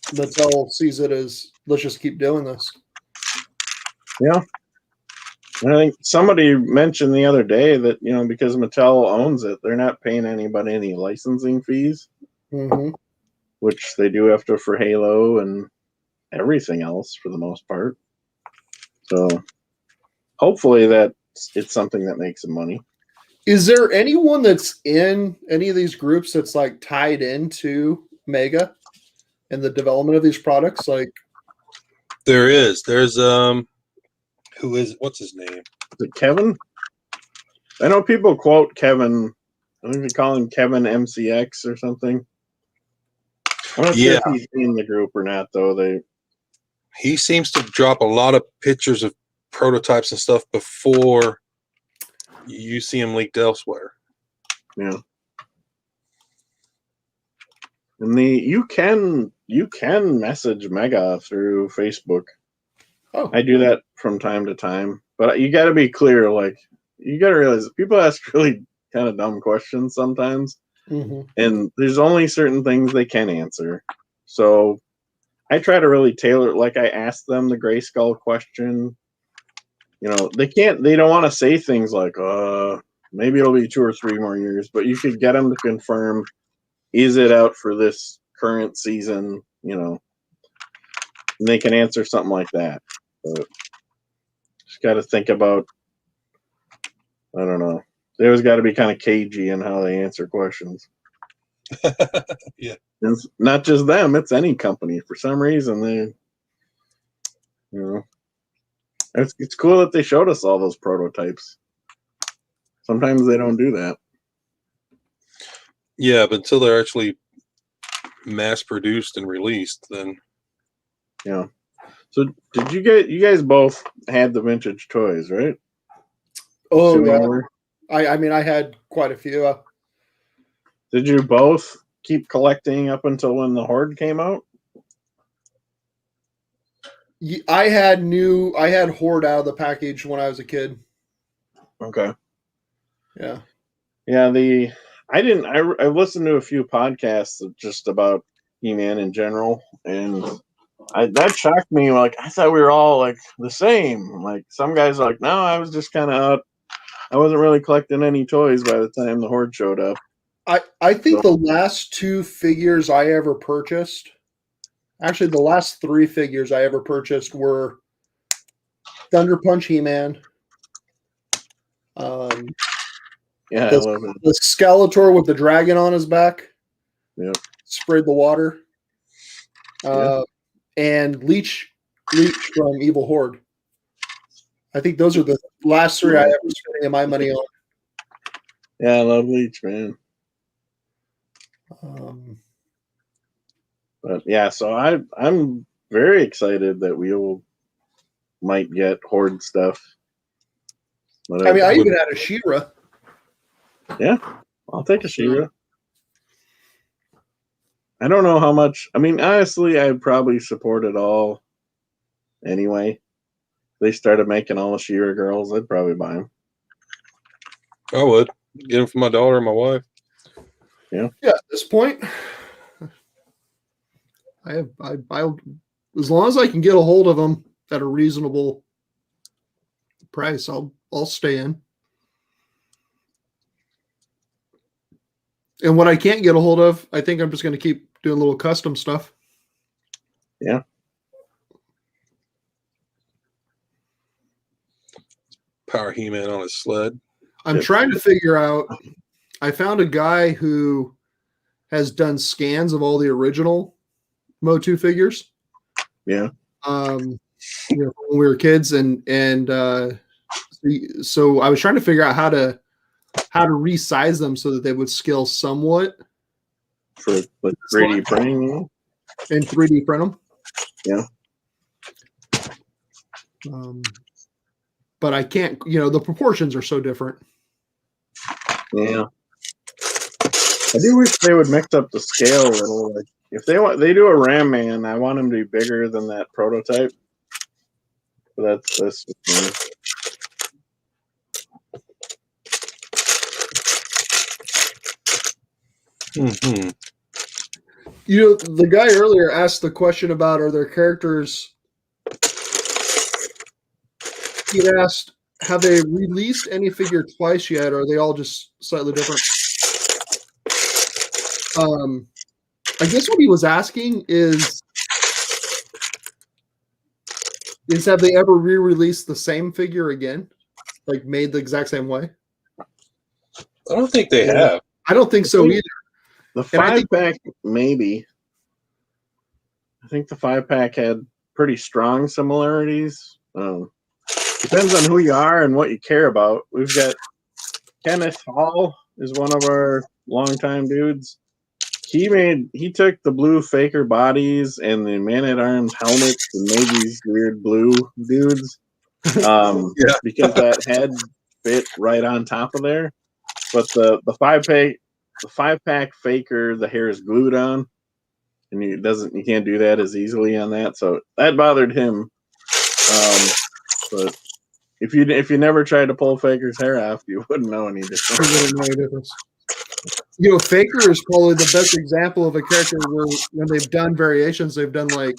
Mattel sees it as, let's just keep doing this. Yeah. And I think somebody mentioned the other day that, because Mattel owns it, they're not paying anybody any licensing fees, which they do have to for Halo and everything else for the most part. So hopefully it's something that makes them money. Is there anyone that's in any of these groups that's like tied into Mega and the development of these products? Like, there's what's his name? Is it Kevin? I know people quote Kevin. I think they call him Kevin MCX or something. I'm not sure if he's in the group or not, though. He seems to drop a lot of pictures of prototypes and stuff before you see him leaked elsewhere. Yeah. And you can message Mega through Facebook. Oh, I do that from time to time, but you got to be clear. Like, you got to realize people ask really kind of dumb questions sometimes, and there's only certain things they can answer. So I try to really tailor. Like, I ask them the Gray Skull question. They don't want to say things like, maybe it'll be 2 or 3 more years, but you could get them to confirm, is it out for this current season? And they can answer something like that. But just got to think about, I don't know. They always got to be kind of cagey in how they answer questions. Yeah. And it's not just them, it's any company. For some reason, it's cool that they showed us all those prototypes. Sometimes they don't do that. Yeah, but until they're actually mass produced and released, then. Yeah. So did you guys both had the vintage toys, right? Oh, yeah. I mean, I had quite a few. Did you both keep collecting up until when the Horde came out? I had Horde out of the package when I was a kid. Okay. Yeah. Yeah, I listened to a few podcasts just about He-Man in general, and that shocked me. Like, I thought we were all like the same. Like, some guys are like, no, I was just kind of out. I wasn't really collecting any toys by the time the Horde showed up. I think the last 2 figures I ever purchased, actually the last 3 figures I ever purchased were Thunder Punch He-Man. Yeah, I love it. The Skeletor with the dragon on his back. Yep. Sprayed the water. And Leech from Evil Horde. I think those are the last 3 I ever spent any of my money on. Yeah, I love Leech, man. But yeah, so I'm very excited that we might get Horde stuff. I mean, I even had a She-Ra. Yeah, I'll take a She-Ra. I don't know how much. I mean, honestly, I'd probably support it all anyway. If they started making all the She-Ra girls, I'd probably buy them. I would get them for my daughter and my wife. Yeah. Yeah. At this point, I as long as I can get a hold of them at a reasonable price, I'll stay in. And what I can't get a hold of, I think I'm just going to keep doing little custom stuff. Yeah. Power He-Man on his sled. I'm trying to figure out. I found a guy who has done scans of all the original MOTU figures. Yeah. When we were kids, and so I was trying to figure out how to how to resize them so that they would scale somewhat For like 3D printing. and 3D print them. Yeah. But I can't, the proportions are so different. Yeah. I do wish they would mix up the scale a little. Like if they do a Ram Man, I want him to be bigger than that prototype. But that's just me. Mm-hmm. The guy earlier asked the question about are there characters. He asked, have they released any figure twice yet, or are they all just slightly different? I guess what he was asking is have they ever re-released the same figure again, like made the exact same way? I don't think they have. I don't think so either. The 5-pack, maybe. I think the 5-pack had pretty strong similarities. Depends on who you are and what you care about. We've got Kenneth Hall is one of our longtime dudes. He took the blue Faker bodies and the Man-at-Arms helmets and made these weird blue dudes. Because that head fit right on top of there. But the 5-pack Faker, the hair is glued on, and you can't do that as easily on that. So that bothered him. But if you never tried to pull Faker's hair off, you wouldn't know any difference. Faker is probably the best example of a character where when they've done variations, they've done like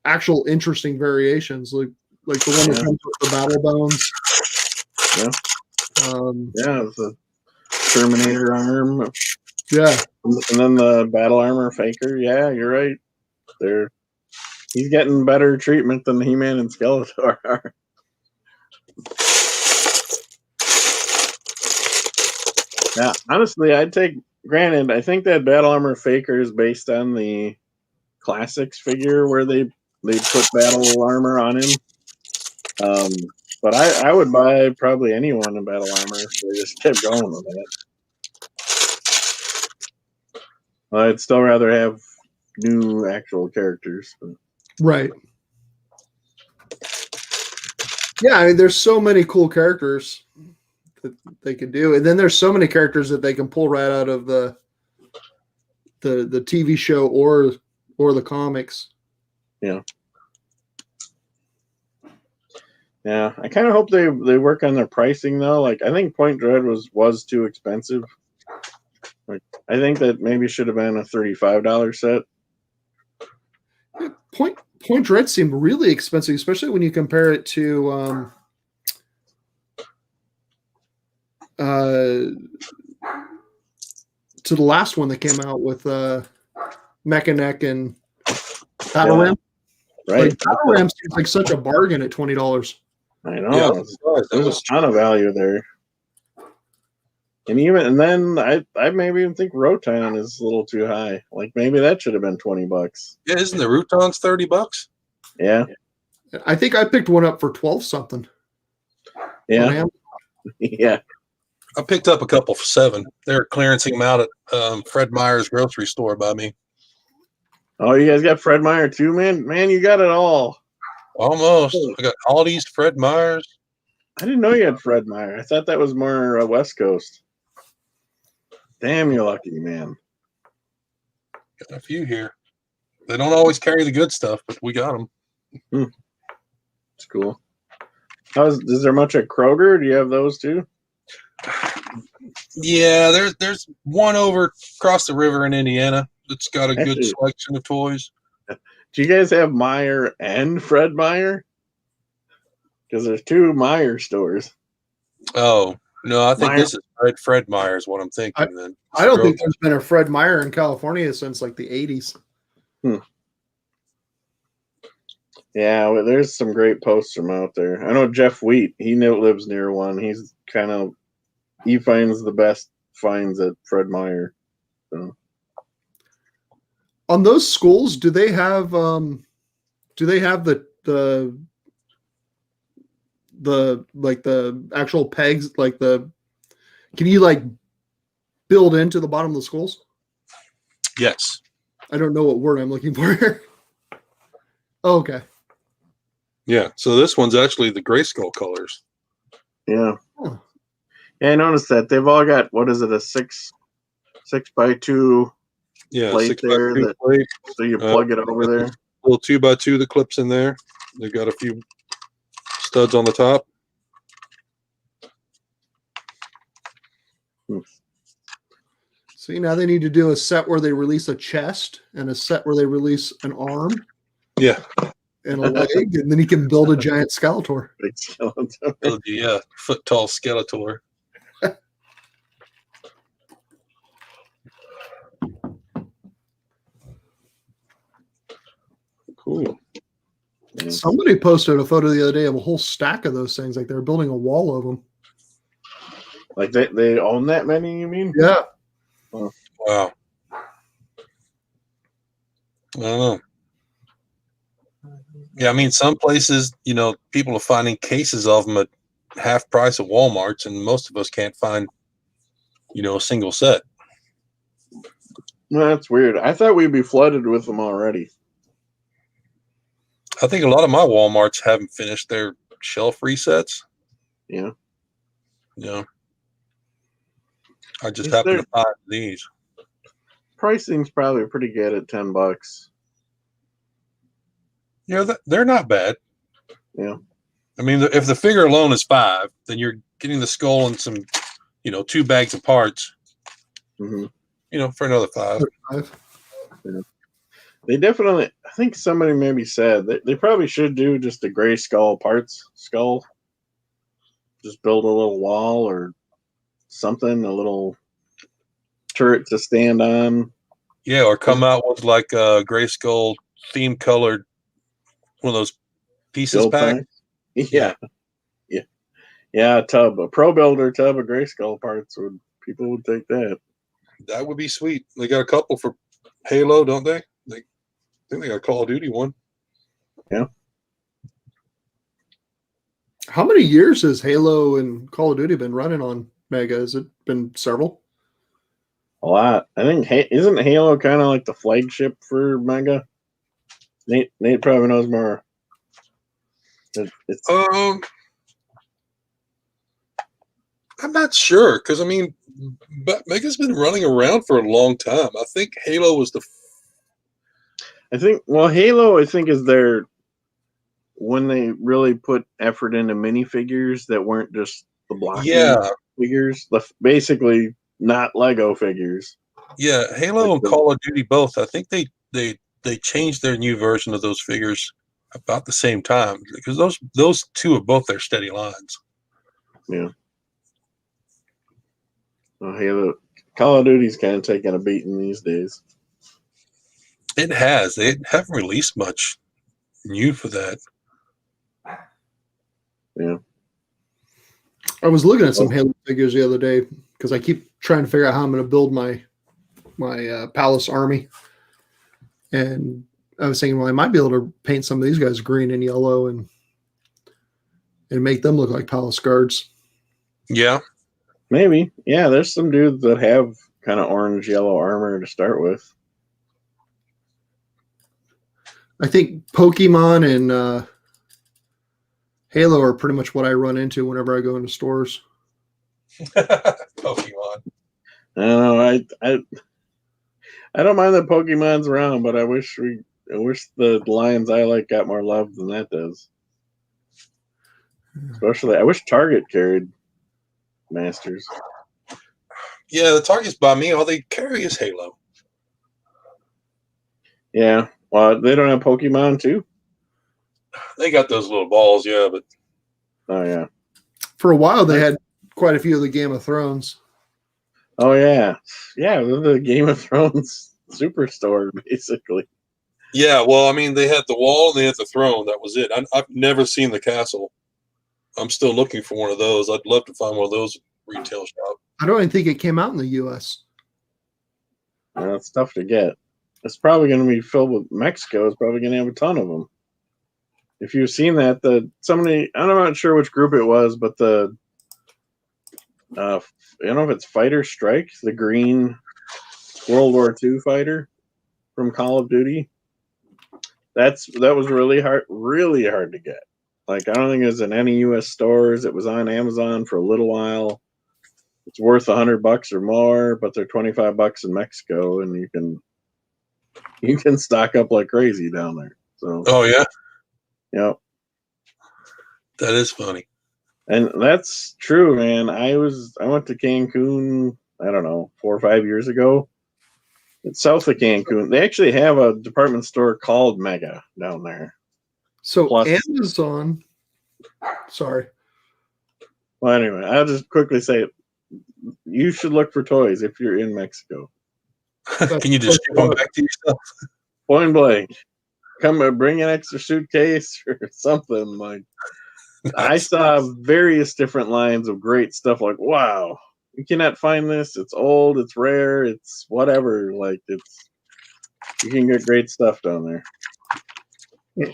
actual interesting variations, like the one that comes with the battle bones. Yeah. The Terminator arm. Yeah. And then the battle armor Faker. Yeah, you're right. He's getting better treatment than He-Man and Skeletor are. Yeah, honestly, granted, I think that battle armor Faker is based on the Classics figure where they put battle armor on him. But I would buy probably anyone in battle armor if they just kept going with that. I'd still rather have new actual characters. But. Right. Yeah, I mean, there's so many cool characters that they could do, and then there's so many characters that they can pull right out of the TV show or the comics. Yeah. Yeah, I kind of hope they work on their pricing though. Like I think Point Dread was too expensive. Like I think that maybe should have been a $35 set. Point Dread seemed really expensive, especially when you compare it to the last one that came out with Mechaneck and Battle Ram. Right. Like, Battle Ram seems like such a bargain at $20. I know. Yeah, there's a ton of value there. And then I maybe even think Rotan is a little too high. Like maybe that should have been $20. Yeah, isn't the Rotan's $30? Yeah. I think I picked one up for 12 something. Yeah. Yeah. I picked up a couple for $7. They're clearancing them out at Fred Meyer's grocery store by me. Oh, you guys got Fred Meyer too, man? Man, you got it all. Almost. I got Aldi's, Fred Meyer's. I didn't know you had Fred Meyer. I thought that was more West Coast. Damn, you're lucky, man. Got a few here. They don't always carry the good stuff, but we got them. It's cool. Is there much at Kroger? Do you have those too? Yeah, there's one over across the river in Indiana that's got a good selection of toys. Do you guys have Meyer and Fred Meyer? Because there's two Meyer stores. Oh, no, I think this is Fred Meyer is what I'm thinking. Then I don't think there's been a Fred Meyer in California since like the 80s. Yeah, well, there's some great posts from out there. I know Jeff Wheat, he lives near one. He finds the best finds at Fred Meyer. So. On those schools, do they have the like the actual pegs, like the Can you like build into the bottom of the skulls? Yes. I don't know what word I'm looking for here. Oh, okay. Yeah. So this one's actually the Grayskull colors. Yeah. Huh. Yeah, I noticed that they've all got, what is it, a 6x2 Yeah. plate there 6x2 that plate. so you plug it over there. Little 2x2 that clips in there. They've got a few studs on the top. See, now they need to do a set where they release a chest and a set where they release an arm Yeah. and a leg, and then you can build a giant Skeletor. Big skeleton. Yeah. Foot tall Skeletor. Cool. Yeah. Somebody posted a photo the other day of a whole stack of those things, like they were building a wall of them. Like they own that many, you mean? Yeah. Wow. I don't know. Yeah, I mean, some places, people are finding cases of them at half price at Walmart's, and most of us can't find, a single set. Well, that's weird. I thought we'd be flooded with them already. I think a lot of my Walmarts haven't finished their shelf resets. Yeah. I just Is happen there- to find these. Pricing's probably pretty good at $10. They're not bad. Yeah. I mean, if the figure alone is $5, then you're getting the skull and some, 2 bags of parts, Mm-hmm. For another $5. Yeah. They definitely, I think somebody maybe said that they probably should do just a gray skull. Just build a little wall or something, a little turret to stand on. Yeah, or come out with like a Grayskull theme colored one of those pieces Build pack. pack. Yeah, a pro builder tub of Grayskull parts people would take that. That would be sweet. They got a couple for Halo, don't they? I think they got a Call of Duty one. Yeah. How many years has Halo and Call of Duty been running on Mega? Has it been several? A lot. I think isn't Halo kind of like the flagship for Mega? Nate probably knows more. Um, I'm not sure because but Mega's been running around for a long time. I think Halo was Halo is when they really put effort into minifigures that weren't just the blocky figures, basically not Lego figures. Yeah, Halo and Call of Duty both. I think they changed their new version of those figures about the same time because those two are both their steady lines. Yeah. Well, Halo, Call of Duty's kind of taking a beating these days. It has. They haven't released much new for that. Yeah. I was looking at some Halo figures the other day because I keep trying to figure out how I'm going to build my Palace army, and I was thinking, well, I might be able to paint some of these guys green and yellow and make them look like Palace guards. Yeah. Maybe. Yeah, there's some dudes that have kind of orange yellow armor to start with. I think Pokemon and Halo are pretty much what I run into whenever I go into stores. Pokemon. I don't know. I don't mind that Pokemon's around, but I wish the lines I like got more love than that does. Especially, I wish Target carried Masters. Yeah, the Target's by me. All they carry is Halo. Yeah. Well, they don't have Pokemon too. They got those little balls, yeah, but Oh yeah. For a while, they had quite a few of the Game of Thrones. Oh yeah. Yeah, the Game of Thrones superstore basically. yeah. Well, they had the wall and they had the throne. That was it. I've never seen the castle. I'm still looking for one of those. I'd love to find one of those retail shop. I don't even think it came out in the U.S. It's tough to get. It's probably going to be filled with Mexico. It's probably going to have a ton of them. If you've seen that, I'm not sure which group it was, but the I don't know if it's Fighter Strike, the green World War II fighter from Call of Duty. That was really hard to get. Like, I don't think it was in any U.S. stores. It was on Amazon for a little while. It's worth $100 or more, but they're $25 in Mexico, and you can stock up like crazy down there. So, Oh yeah, yeah, that is funny. and that's true, man. I went to Cancun, I don't know, 4 or 5 years ago. It's south of Cancun. They actually have a department store called Mega down there. So Plus, Amazon. Sorry. well, anyway, I'll just quickly say, you should look for toys if you're in Mexico. Can you just ship them back to yourself? Point blank. Come bring an extra suitcase or something. Like, I saw various different lines of great stuff. Like, wow, you cannot find this. It's old. It's rare. It's whatever. Like, you can get great stuff down there.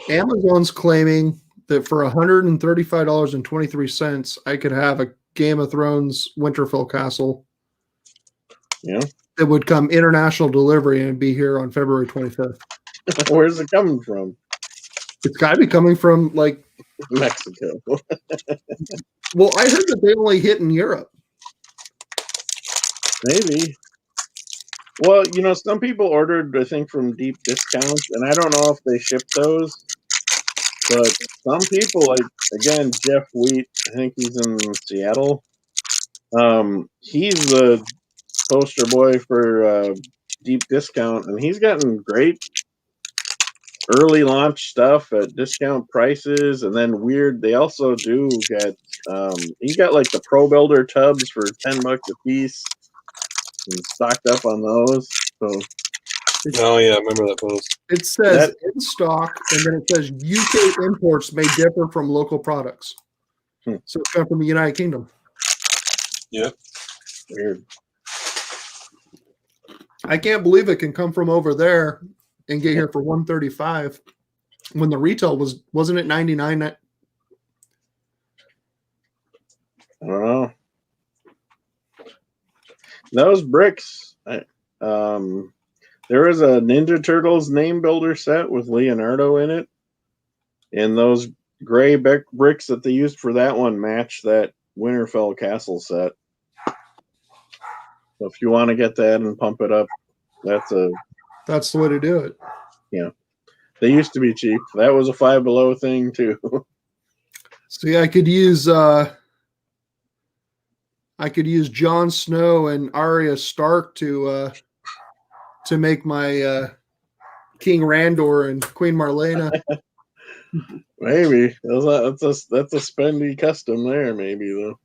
Amazon's claiming that for $135.23, I could have a Game of Thrones Winterfell castle. Yeah. It would come international delivery and be here on February 25th. Where's it coming from? It's got to be coming from like Mexico. Well, I heard that they only hit in Europe. Maybe. Well, some people ordered, I think, from deep discounts, and I don't know if they ship those. But some people, like, again, Jeff Wheat, I think he's in Seattle. He's the poster boy for deep discount, and he's gotten great early launch stuff at discount prices. And then they also do get, he got like the Pro Builder tubs for $10 a piece and stocked up on those. So, oh yeah, I remember that post. It says in stock, and then it says UK imports may differ from local products. So it's coming from the United Kingdom. Yeah. Weird. I can't believe it can come from over there and get here for $135 when the retail wasn't it $99? I don't know. Those bricks. There was a Ninja Turtles name builder set with Leonardo in it, and those gray bricks that they used for that one match that Winterfell castle set. So if you want to get that and pump it up, that's the way to do it. Yeah, they used to be cheap. That was a Five Below thing too. See, I could use Jon Snow and Arya Stark to make my King Randor and Queen Marlena. Maybe that's a spendy custom there. Maybe though.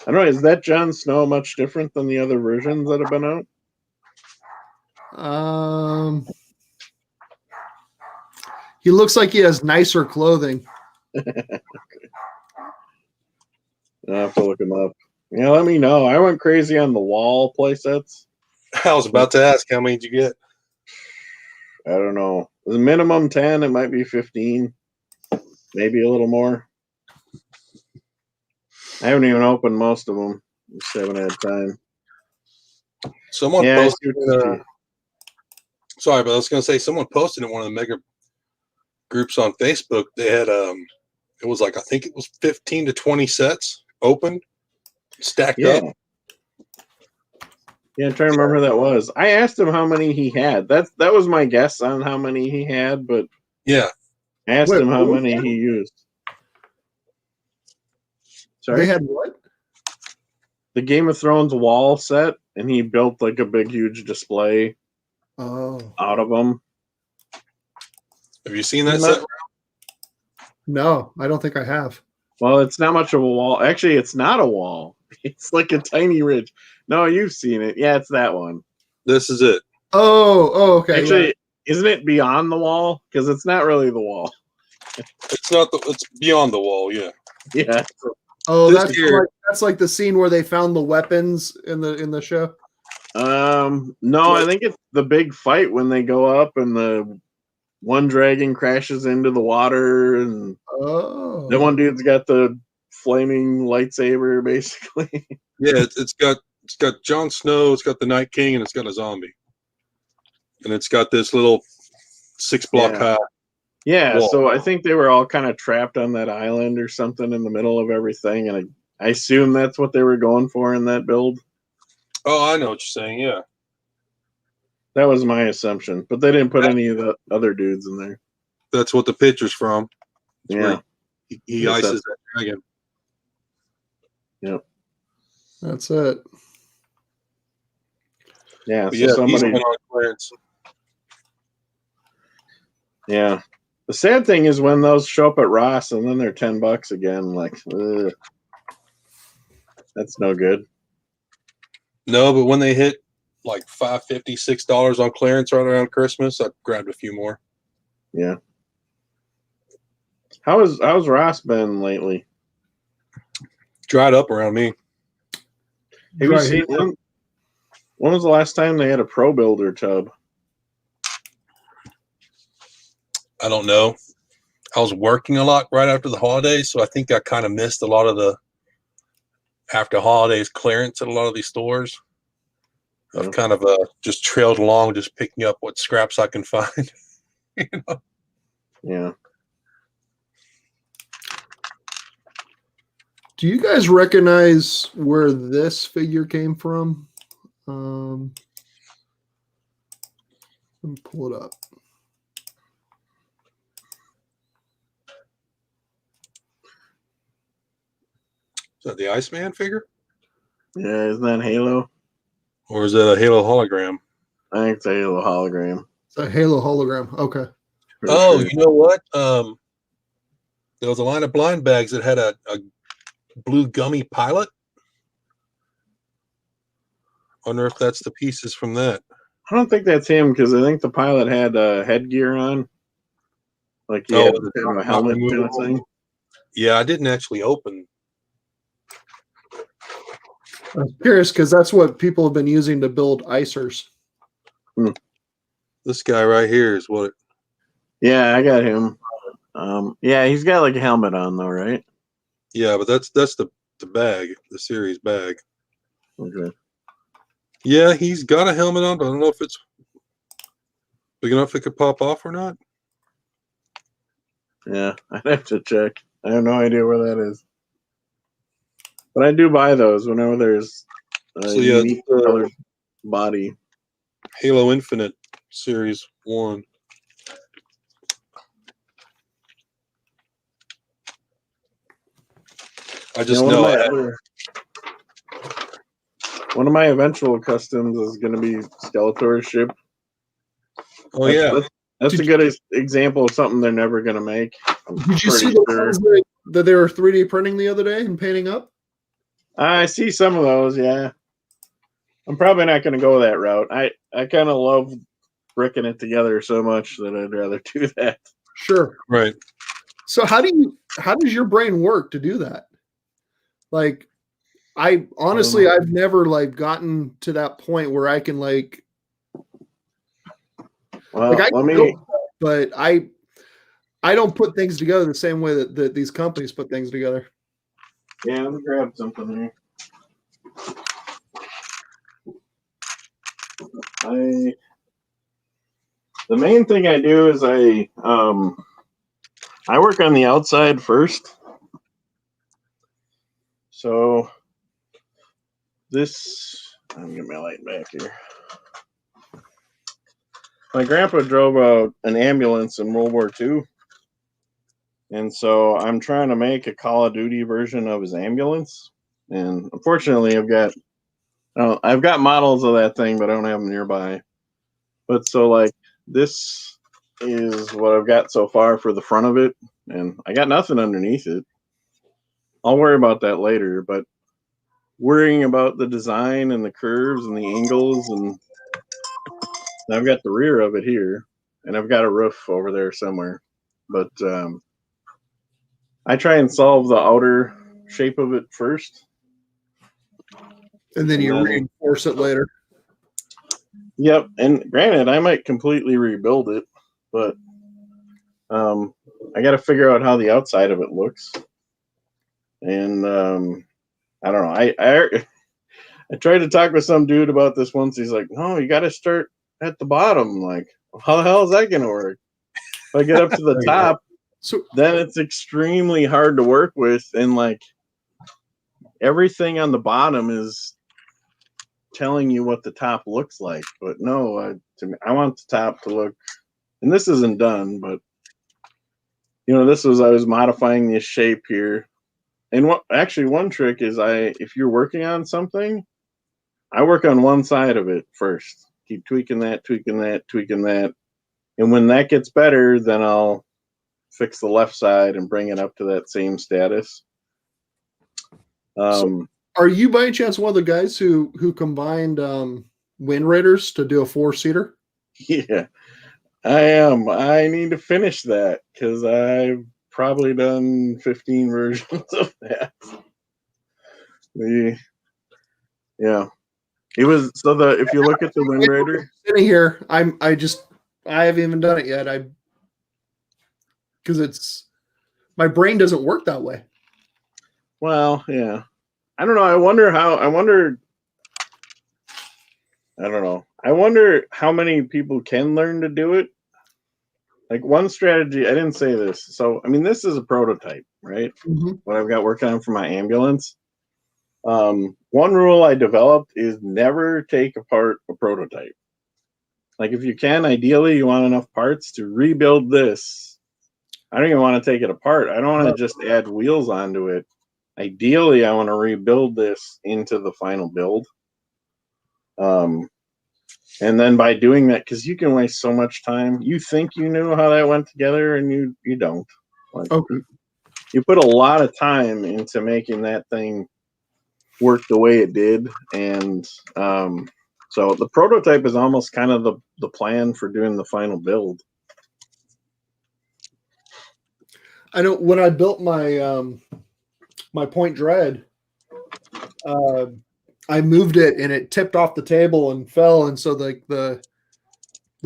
I don't know. Is that Jon Snow much different than the other versions that have been out? He looks like he has nicer clothing. Okay. I'll have to look him up. Yeah, let me know. I went crazy on the wall playsets. I was about to ask, how many did you get? I don't know. The minimum 10, it might be 15. Maybe a little more. I haven't even opened most of them. Just haven't had time. Someone posted. Sorry, but I was going to say someone posted in one of the mega groups on Facebook. They had it was like I think it was 15 to 20 sets opened, stacked up. Yeah, I'm trying to remember who that was. I asked him how many he had. That was my guess on how many he had, but yeah, I asked him how many he used. Sorry? They had what? The Game of Thrones wall set, and he built like a big, huge display out of them. Have you seen that set? No, I don't think I have. Well, it's not much of a wall. Actually, it's not a wall. It's like a tiny ridge. No, you've seen it. Yeah, it's that one. This is it. Oh, okay. Actually, isn't it beyond the wall? Because it's not really the wall. It's not. It's beyond the wall. Yeah. Yeah. Oh, that's like the scene where they found the weapons in the show. No, I think it's the big fight when they go up and the one dragon crashes into the water, and Oh. then one dude's got the flaming lightsaber, basically. Yeah, it's got Jon Snow, it's got the Night King, and it's got a zombie, and it's got this little 6-block Yeah. high. Yeah, wall. so I think they were all kind of trapped on that island or something in the middle of everything, and I assume that's what they were going for in that build. Oh, I know what you're saying. Yeah, That was my assumption, but they didn't put any of the other dudes in there. that's what the picture's from. It's Yeah. where he Yes, ices that dragon. Yep. That's it. Yeah, But so yeah, he's somebody. been on clearance. Yeah. The sad thing is when those show up at Ross and then they're $10 again. Like, ugh. That's no good. No, but when they hit like $5.50, $6 on clearance right around Christmas, I grabbed a few more. Yeah. How's Ross been lately? Dried up around me. Have you seen when was the last time they had a Pro Builder tub? I don't know. I was working a lot right after the holidays, so I think I kind of missed a lot of the after holidays clearance at a lot of these stores. Yeah. I've kind of just trailed along, just picking up what scraps I can find. You know? Yeah. Do you guys recognize where this figure came from? Let me pull it up. Is that the Iceman figure? Yeah, isn't that Halo? Or is that a Halo hologram? I think it's a Halo hologram. It's a Halo hologram. Okay. Oh, Sure. you know what? There was a line of blind bags that had a blue gummy pilot. Wonder if that's the pieces from that. I don't think that's him because I think the pilot had headgear on. Like he had the kind of a helmet kind of thing. Yeah, I didn't actually open. I'm curious because that's what people have been using to build icers. This guy right here is what. Yeah, I got him. Yeah, he's got like a helmet on though, right? Yeah, but that's the bag, the series bag. Okay. Yeah, he's got a helmet on, but I don't know if it's big enough it could pop off or not. Yeah, I'd have to check. I have no idea where that is. But I do buy those whenever there's a So yeah, unique colored body. Halo Infinite Series 1. I just know one of my eventual customs is going to be Skeletor's ship. Oh yeah, that's a good example of something they're never going to make. Did you see the ones that they were 3D printing the other day and painting up? I see some of those, yeah. I'm probably not going to go that route. I kind of love bricking it together so much that I'd rather do that. Sure. right. So how does your brain work to do that? Like, I honestly, I've never like gotten to that point where I can like. Well, like but I don't put things together the same way that these companies put things together. Yeah, let me grab something here. The main thing I do is I work on the outside first. So I'm getting my light back here. My grandpa drove an ambulance in World War II. And so I'm trying to make a Call of Duty version of his ambulance. And unfortunately I've got models of that thing, but I don't have them nearby. But so like this is what I've got so far for the front of it, and I got nothing underneath it. I'll worry about that later, but worrying about the design and the curves and the angles, and I've got the rear of it here, and I've got a roof over there somewhere. But I try and solve the outer shape of it first. And then you reinforce it later. Yep, and granted, I might completely rebuild it, but I got to figure out how the outside of it looks, and I don't know. I tried to talk with some dude about this once. He's like, "No, you got to start at the bottom." I'm like, how the hell is that gonna work? If I get up to the top, then it's extremely hard to work with, and like everything on the bottom is telling you what the top looks like. But no, to me, I want the top to look. And this isn't done, but I was modifying this shape here. And one trick is if you're working on something, I work on one side of it first. Keep tweaking that, tweaking that, tweaking that. And when that gets better, then I'll fix the left side and bring it up to that same status. So are you by any chance one of the guys who combined Wind Raiders to do a 4-seater? Yeah, I am. I need to finish that because I've probably done 15 versions of that. Yeah. It was if you look at the Wind Raider sitting here, I haven't even done it yet. Because my brain doesn't work that way. Well, yeah. I don't know. I don't know. I wonder how many people can learn to do it. Like one strategy, I didn't say this. So, I mean, this is a prototype, right? Mm-hmm. What I've got working on for my ambulance. One rule I developed is never take apart a prototype. Like if you can, ideally, you want enough parts to rebuild this. I don't even want to take it apart. I don't want to just add wheels onto it. Ideally, I want to rebuild this into the final build. And then by doing that, because you can waste so much time, you think you knew how that went together, and you don't. Like, you put a lot of time into making that thing work the way it did, and so the prototype is almost kind of the plan for doing the final build. I know when I built my my Point Dread, I moved it and it tipped off the table and fell, and so the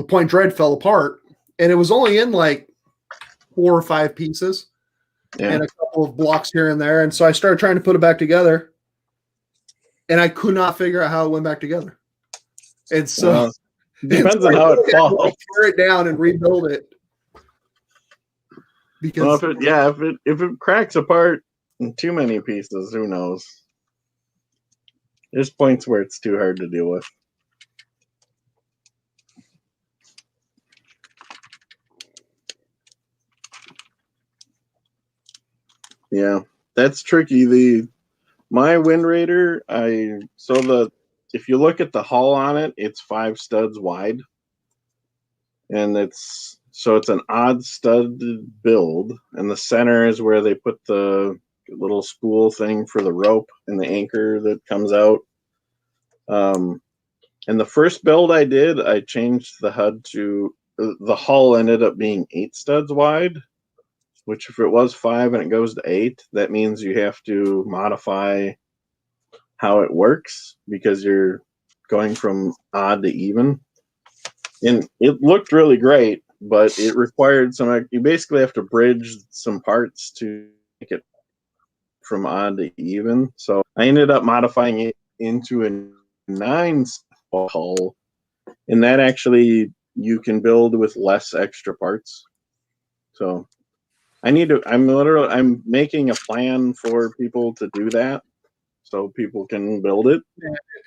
Point Dread fell apart, and it was only in like 4 or 5 pieces, and a couple of blocks here and there, and so I started trying to put it back together, and I could not figure out how it went back together. And so it depends on how it falls. Tear it down and rebuild it. Because if it cracks apart in too many pieces, who knows? There's points where it's too hard to deal with. Yeah, that's tricky. My Wind Raider, if you look at the hull on it, it's 5 studs wide, and it's an odd studded build, and the center is where they put the little spool thing for the rope and the anchor that comes out. And the first build I did, I changed the HUD to the hull ended up being 8 studs wide, which if it was 5 and it goes to 8, that means you have to modify how it works because you're going from odd to even. And it looked really great, but it required you basically have to bridge some parts to make it from odd to even. So I ended up modifying it into a 9 hull, and that actually you can build with less extra parts. So I'm making a plan for people to do that so people can build it.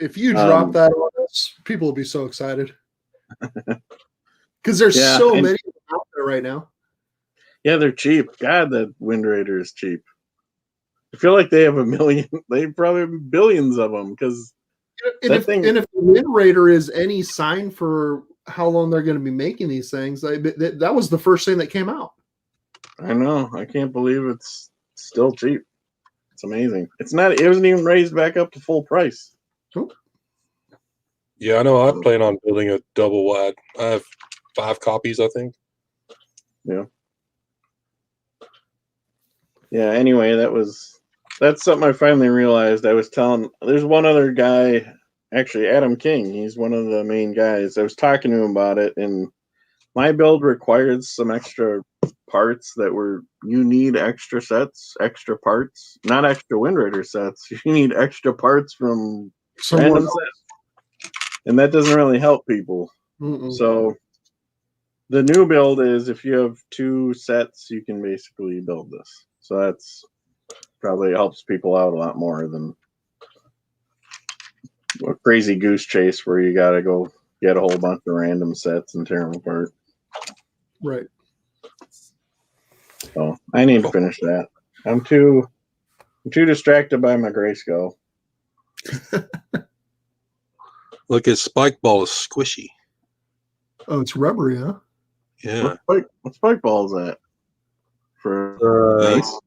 If you drop that on us, people will be so excited. Because there's so many out there right now. Yeah, they're cheap. God, that Wind Raider is cheap. I feel like they have a million. They probably have billions of them. Because if the Wind Raider is any sign for how long they're going to be making these things, that was the first thing that came out. I know. I can't believe it's still cheap. It's amazing. It wasn't even raised back up to full price. Oh. Yeah, I know. I plan on building a double wide. I have 5 copies, I think. Yeah. Yeah. Anyway, that's something I finally realized. There's one other guy, actually Adam King. He's one of the main guys. I was talking to him about it, and my build requires some extra parts that you need extra sets, extra parts, not extra Wind Raider sets. You need extra parts from random sets, and that doesn't really help people. So the new build is if you have 2 sets, you can basically build this. So that's probably helps people out a lot more than a crazy goose chase where you got to go get a whole bunch of random sets and tear them apart. Right. So I need to finish that. I'm too distracted by my Grayskull. Look, his spike ball is squishy. Oh, it's rubbery, huh? Yeah. What spike ball is that? For mace?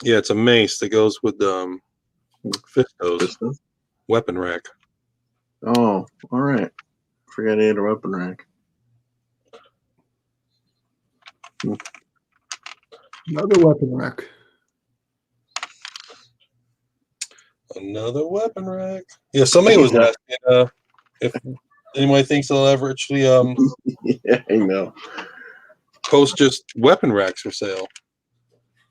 Yeah, it's a mace that goes with Fisto's weapon rack. Oh, all right. Forgot he had a weapon rack. Another weapon rack. Another weapon rack. Yeah, somebody was asking if anybody thinks they'll ever actually yeah, I know. Post just weapon racks for sale.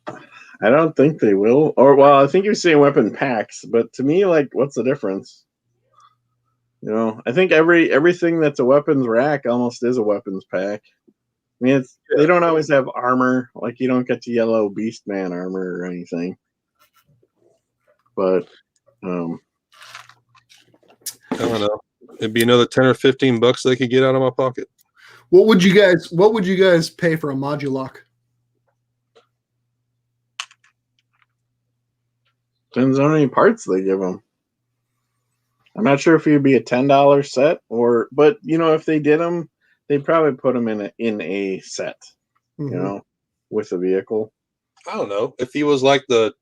I don't think they will. Or well, I think you're saying weapon packs, but to me, like, what's the difference? You know, I think everything that's a weapons rack almost is a weapons pack. I mean, they don't always have armor. Like, you don't get the yellow Beastman armor or anything. But I don't know. It'd be another $10 or $15 they could get out of my pocket. What would you guys pay for a Modulok? Depends on how many parts they give them. I'm not sure if it'd be a $10 set but you know, if they did them, they'd probably put them in a set, you know, with a vehicle. I don't know if he was like the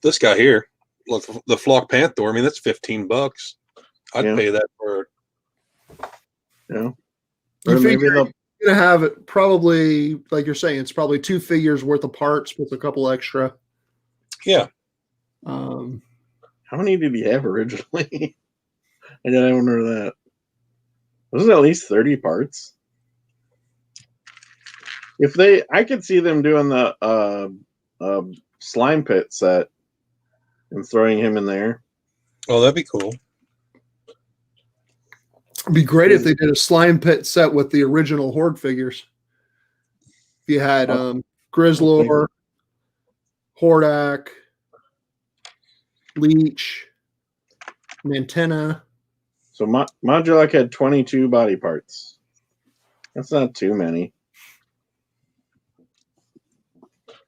this guy here, like the Flock Panther. I mean, that's $15. I'd pay that for. Yeah. You figure you're gonna have it probably, like you're saying, it's probably 2 figures worth of parts with a couple extra. Yeah. How many did he have originally? I gotta wonder that. Was it at least 30 parts? I could see them doing the slime pit set and throwing him in there. Oh, that'd be cool. It'd be great if they did a slime pit set with the original Horde figures. If you had Grizzlor, Hordak, Leech, Mantenna. So Modulok had 22 body parts. That's not too many.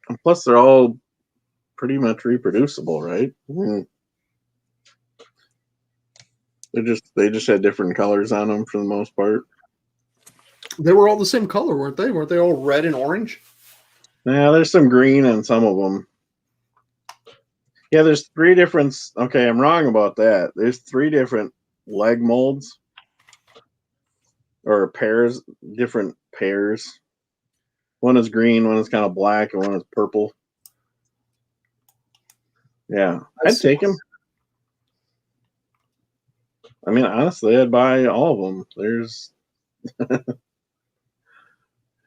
And plus, they're all pretty much reproducible, right? They just had different colors on them for the most part. They were all the same color, weren't they? Weren't they all red and orange? Nah, there's some green on some of them. Yeah, there's 3 different. Okay, I'm wrong about that. There's 3 different leg molds or pairs, different pairs. One is green, one is kind of black, and one is purple. Yeah, I'd take them. I mean, honestly, I'd buy all of them. There's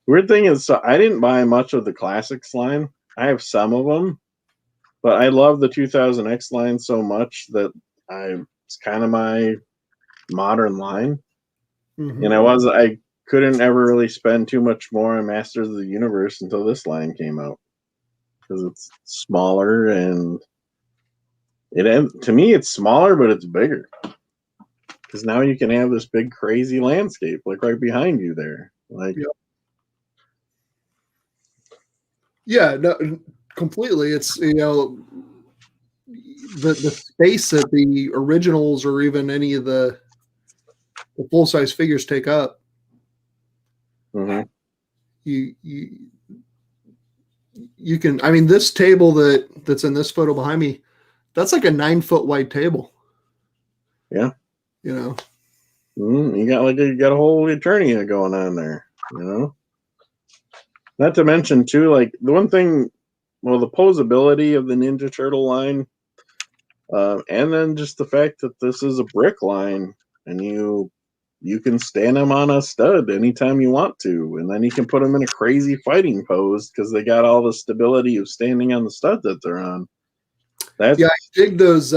weird thing is, so I didn't buy much of the classics line. I have some of them, but I love the 2000X line so much that it's kind of my modern line. And I couldn't ever really spend too much more on Masters of the Universe until this line came out because it's smaller and to me it's smaller, but it's bigger because now you can have this big crazy landscape like right behind you there. Like, yeah, no, completely. It's, you know, the space that the originals or even any of the full size figures take up. You can. I mean, this table that's in this photo behind me, that's like a 9-foot wide table. Yeah, you know, you got a whole Eternia going on there. You know, not to mention too, like the one thing, well, the posability of the Ninja Turtle line. And then just the fact that this is a brick line and you you can stand them on a stud anytime you want to, and then you can put them in a crazy fighting pose because they got all the stability of standing on the stud that they're on. That's Yeah, I dig those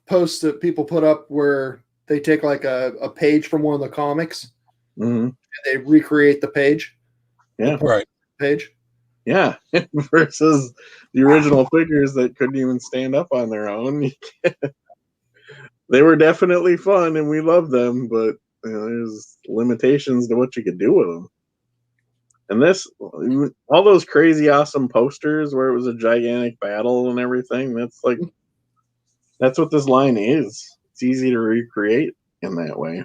posts that people put up where they take like a page from one of the comics mhm. and they recreate the page. Yeah. Right. Page. Yeah, versus the original figures that couldn't even stand up on their own. They were definitely fun, and we loved them, but there's limitations to what you could do with them. And this, all those crazy awesome posters where it was a gigantic battle and everything, that's what this line is. It's easy to recreate in that way.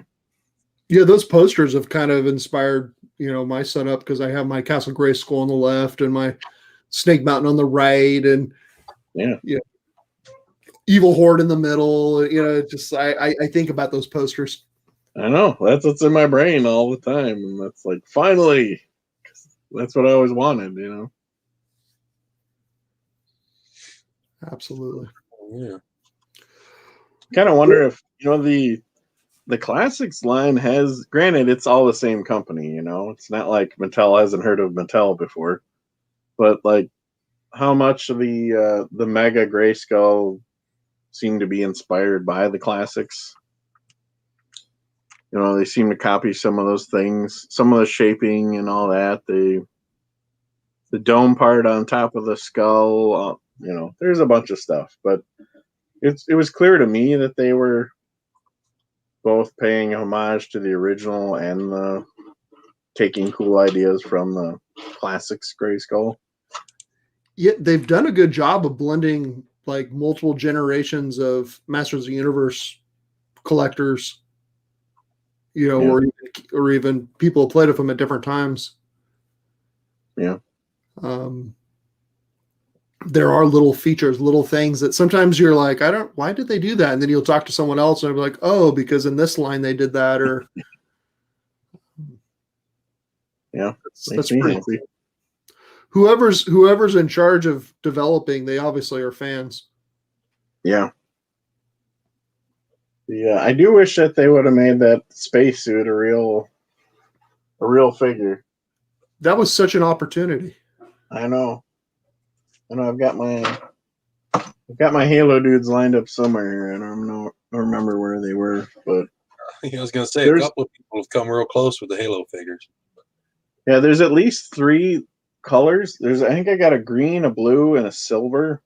Yeah, those posters have kind of inspired, my setup because I have my Castle Grayskull on the left and my Snake Mountain on the right, and Evil Horde in the middle. Just I think about those posters. I know, that's what's in my brain all the time, and that's like, finally, that's what I always wanted. Absolutely. Yeah. Kind of wonder if the classics line has, granted, it's all the same company, it's not like Mattel hasn't heard of Mattel before, but like how much of the Mega Grayskull seem to be inspired by the classics. They seem to copy some of those things, some of the shaping and all that. The dome part on top of the skull, there's a bunch of stuff, but it was clear to me that they were both paying homage to the original and taking cool ideas from the classics Grayskull. Yeah, they've done a good job of blending like multiple generations of Masters of the Universe collectors, or even people who played with them at different times. Yeah. There are little features, little things that sometimes you're like, why did they do that? And then you'll talk to someone else and they'll be like, oh, because in this line they did that, or yeah, that's pretty happy. Whoever's in charge of developing, they obviously are fans. Yeah. Yeah, I do wish that they would have made that spacesuit a real figure. That was such an opportunity. I know. I've got my Halo dudes lined up somewhere here. I don't remember where they were, but I was gonna say a couple of people have come real close with the Halo figures. Yeah, there's at least 3 colors. I think I got a green, a blue, and a silver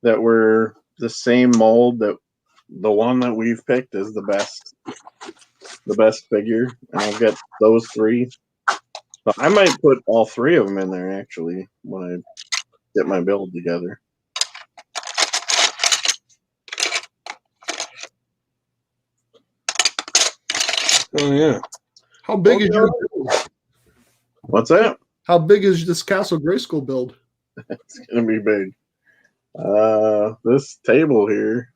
that were the same mold. That the one that we've picked is the best figure, and I've got those 3. So I might put all 3 of them in there actually when I get my build together. Oh yeah. How big is your build? What's that? How big is this Castle Grayskull build? It's gonna be big. This table here.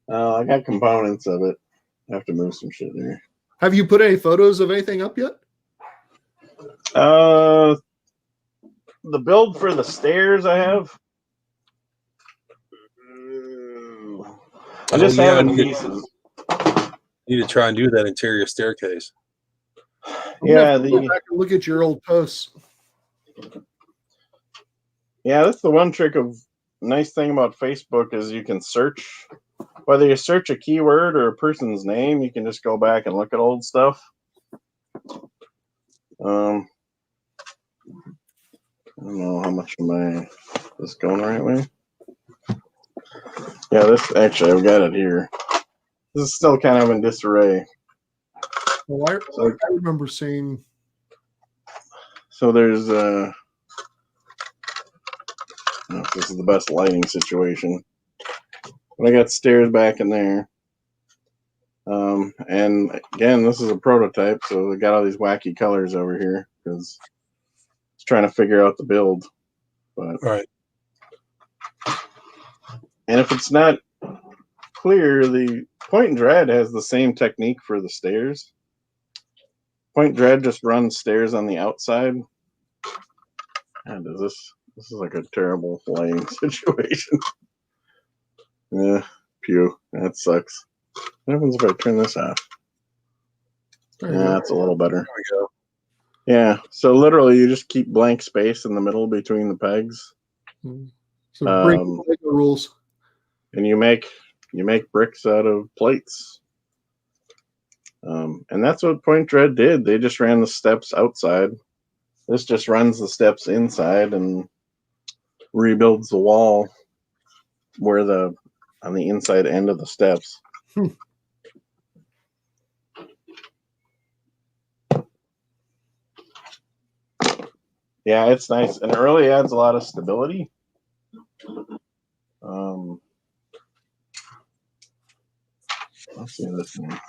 I got components of it. I have to move some shit here. Have you put any photos of anything up yet? The build for the stairs I have. I just have it in pieces. Need to try and do that interior staircase. Yeah, go back and look at your old posts. Yeah, that's the one nice thing about Facebook is you can search, whether you search a keyword or a person's name, you can just go back and look at old stuff. I don't know how much am I this going the right way. Yeah, this actually I've got it here. This is still kind of in disarray. Well, I remember seeing. So there's this is the best lighting situation. But I got stairs back in there. And again, this is a prototype, so I got all these wacky colors over here because it's trying to figure out the build. But right. And if it's not clear, the Point and Dread has the same technique for the stairs. Point Dread just runs stairs on the outside. And this is like a terrible lighting situation. Yeah, pew. That sucks. What happens if I turn this off? There you Yeah, go. that's a little better. There we go. Yeah. So literally, you just keep blank space in the middle between the pegs, So bring the rules. and you make bricks out of plates. And that's what Point Dread did. They just ran the steps outside. This just runs the steps inside and rebuilds the wall where on the inside end of the steps. Yeah, it's nice, and it really adds a lot of stability. Let's see this one.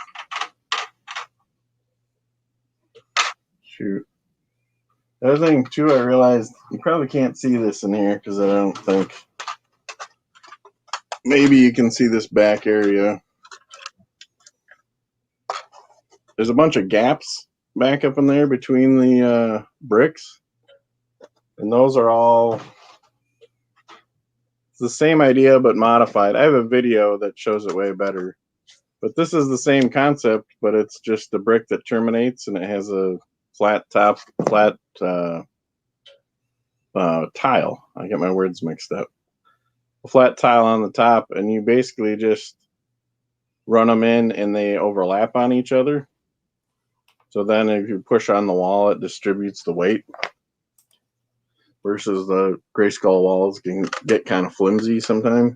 Shoot. The other thing too, I realized you probably can't see this in here because I don't think. Maybe you can see this back area. There's a bunch of gaps back up in there between the bricks, and those are all. It's the same idea but modified. I have a video that shows it way better. But this is the same concept, but it's just a brick that terminates and it has a flat top, flat tile. I get my words mixed up. A flat tile on the top, and you basically just run them in and they overlap on each other. So then if you push on the wall, it distributes the weight. Versus the gray skull walls can get kind of flimsy sometimes.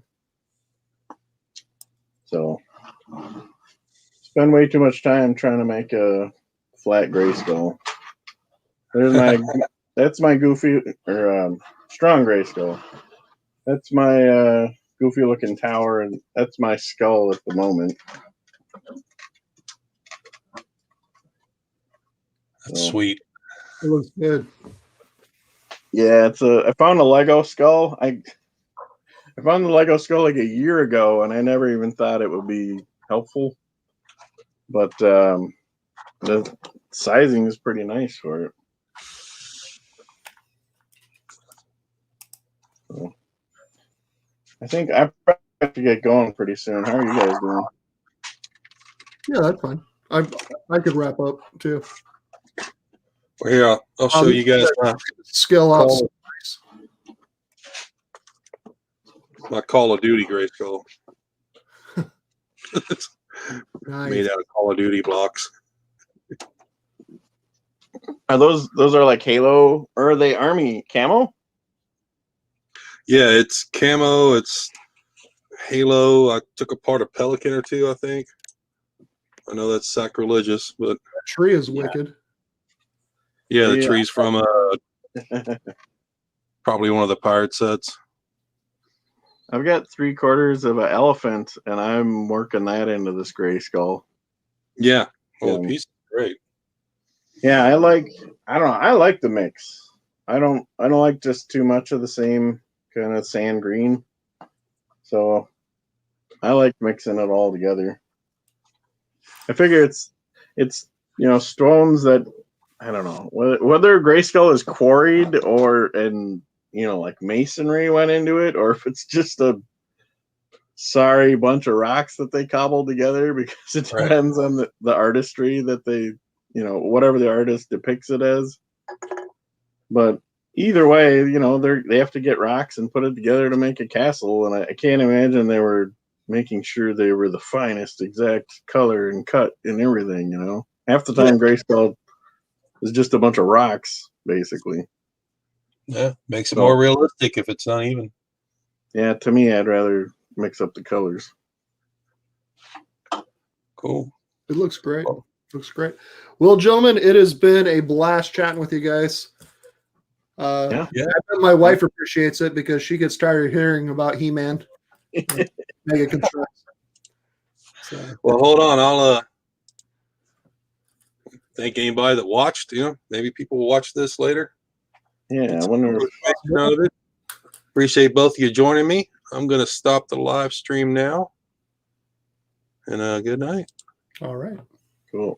So spend way too much time trying to make a flat gray skull. That's my goofy or strong gray skull. That's my goofy looking tower, and that's my skull at the moment. That's sweet. It looks good. Yeah, I found a Lego skull. I found the Lego skull like a year ago, and I never even thought it would be helpful. But the sizing is pretty nice for it. So, I think I probably have to get going pretty soon. How are you guys doing? Yeah, that's fine. I could wrap up too. Well, here, I'll show you guys Skill up. my Call of Duty gray skull. Nice. Made out of Call of Duty blocks. Are those are like Halo, or are they Army camo? Yeah, it's camo. It's Halo. I took apart a Pelican or two, I think. I know that's sacrilegious, but That tree is wicked. yeah, the tree's from probably one of the pirate sets. I've got 3/4 of an elephant, and I'm working that into this gray skull. Yeah, well, the piece is great. Yeah, I like the mix. I don't like just too much of the same kind of sand green. So I like mixing it all together. I figure it's stones that I don't know whether Grayskull is quarried or like masonry went into it, or if it's just a sorry bunch of rocks that they cobbled together, because it depends on the artistry that they whatever the artist depicts it as. But either way, they have to get rocks and put it together to make a castle, and I can't imagine they were making sure they were the finest exact color and cut and everything. Half the time Grayskull is just a bunch of rocks, basically. Yeah, makes it more realistic if it's not even. Yeah, to me, I'd rather mix up the colors. Cool. It looks great. Looks great. Well, gentlemen, it has been a blast chatting with you guys. Yeah. I bet my wife appreciates it because she gets tired of hearing about He-Man. Mega Constructs. So. Well, hold on. I'll thank anybody that watched. Maybe people will watch this later. Yeah, I wonder. Out of it. Appreciate both of you joining me. I'm going to stop the live stream now. And good night. All right. Cool.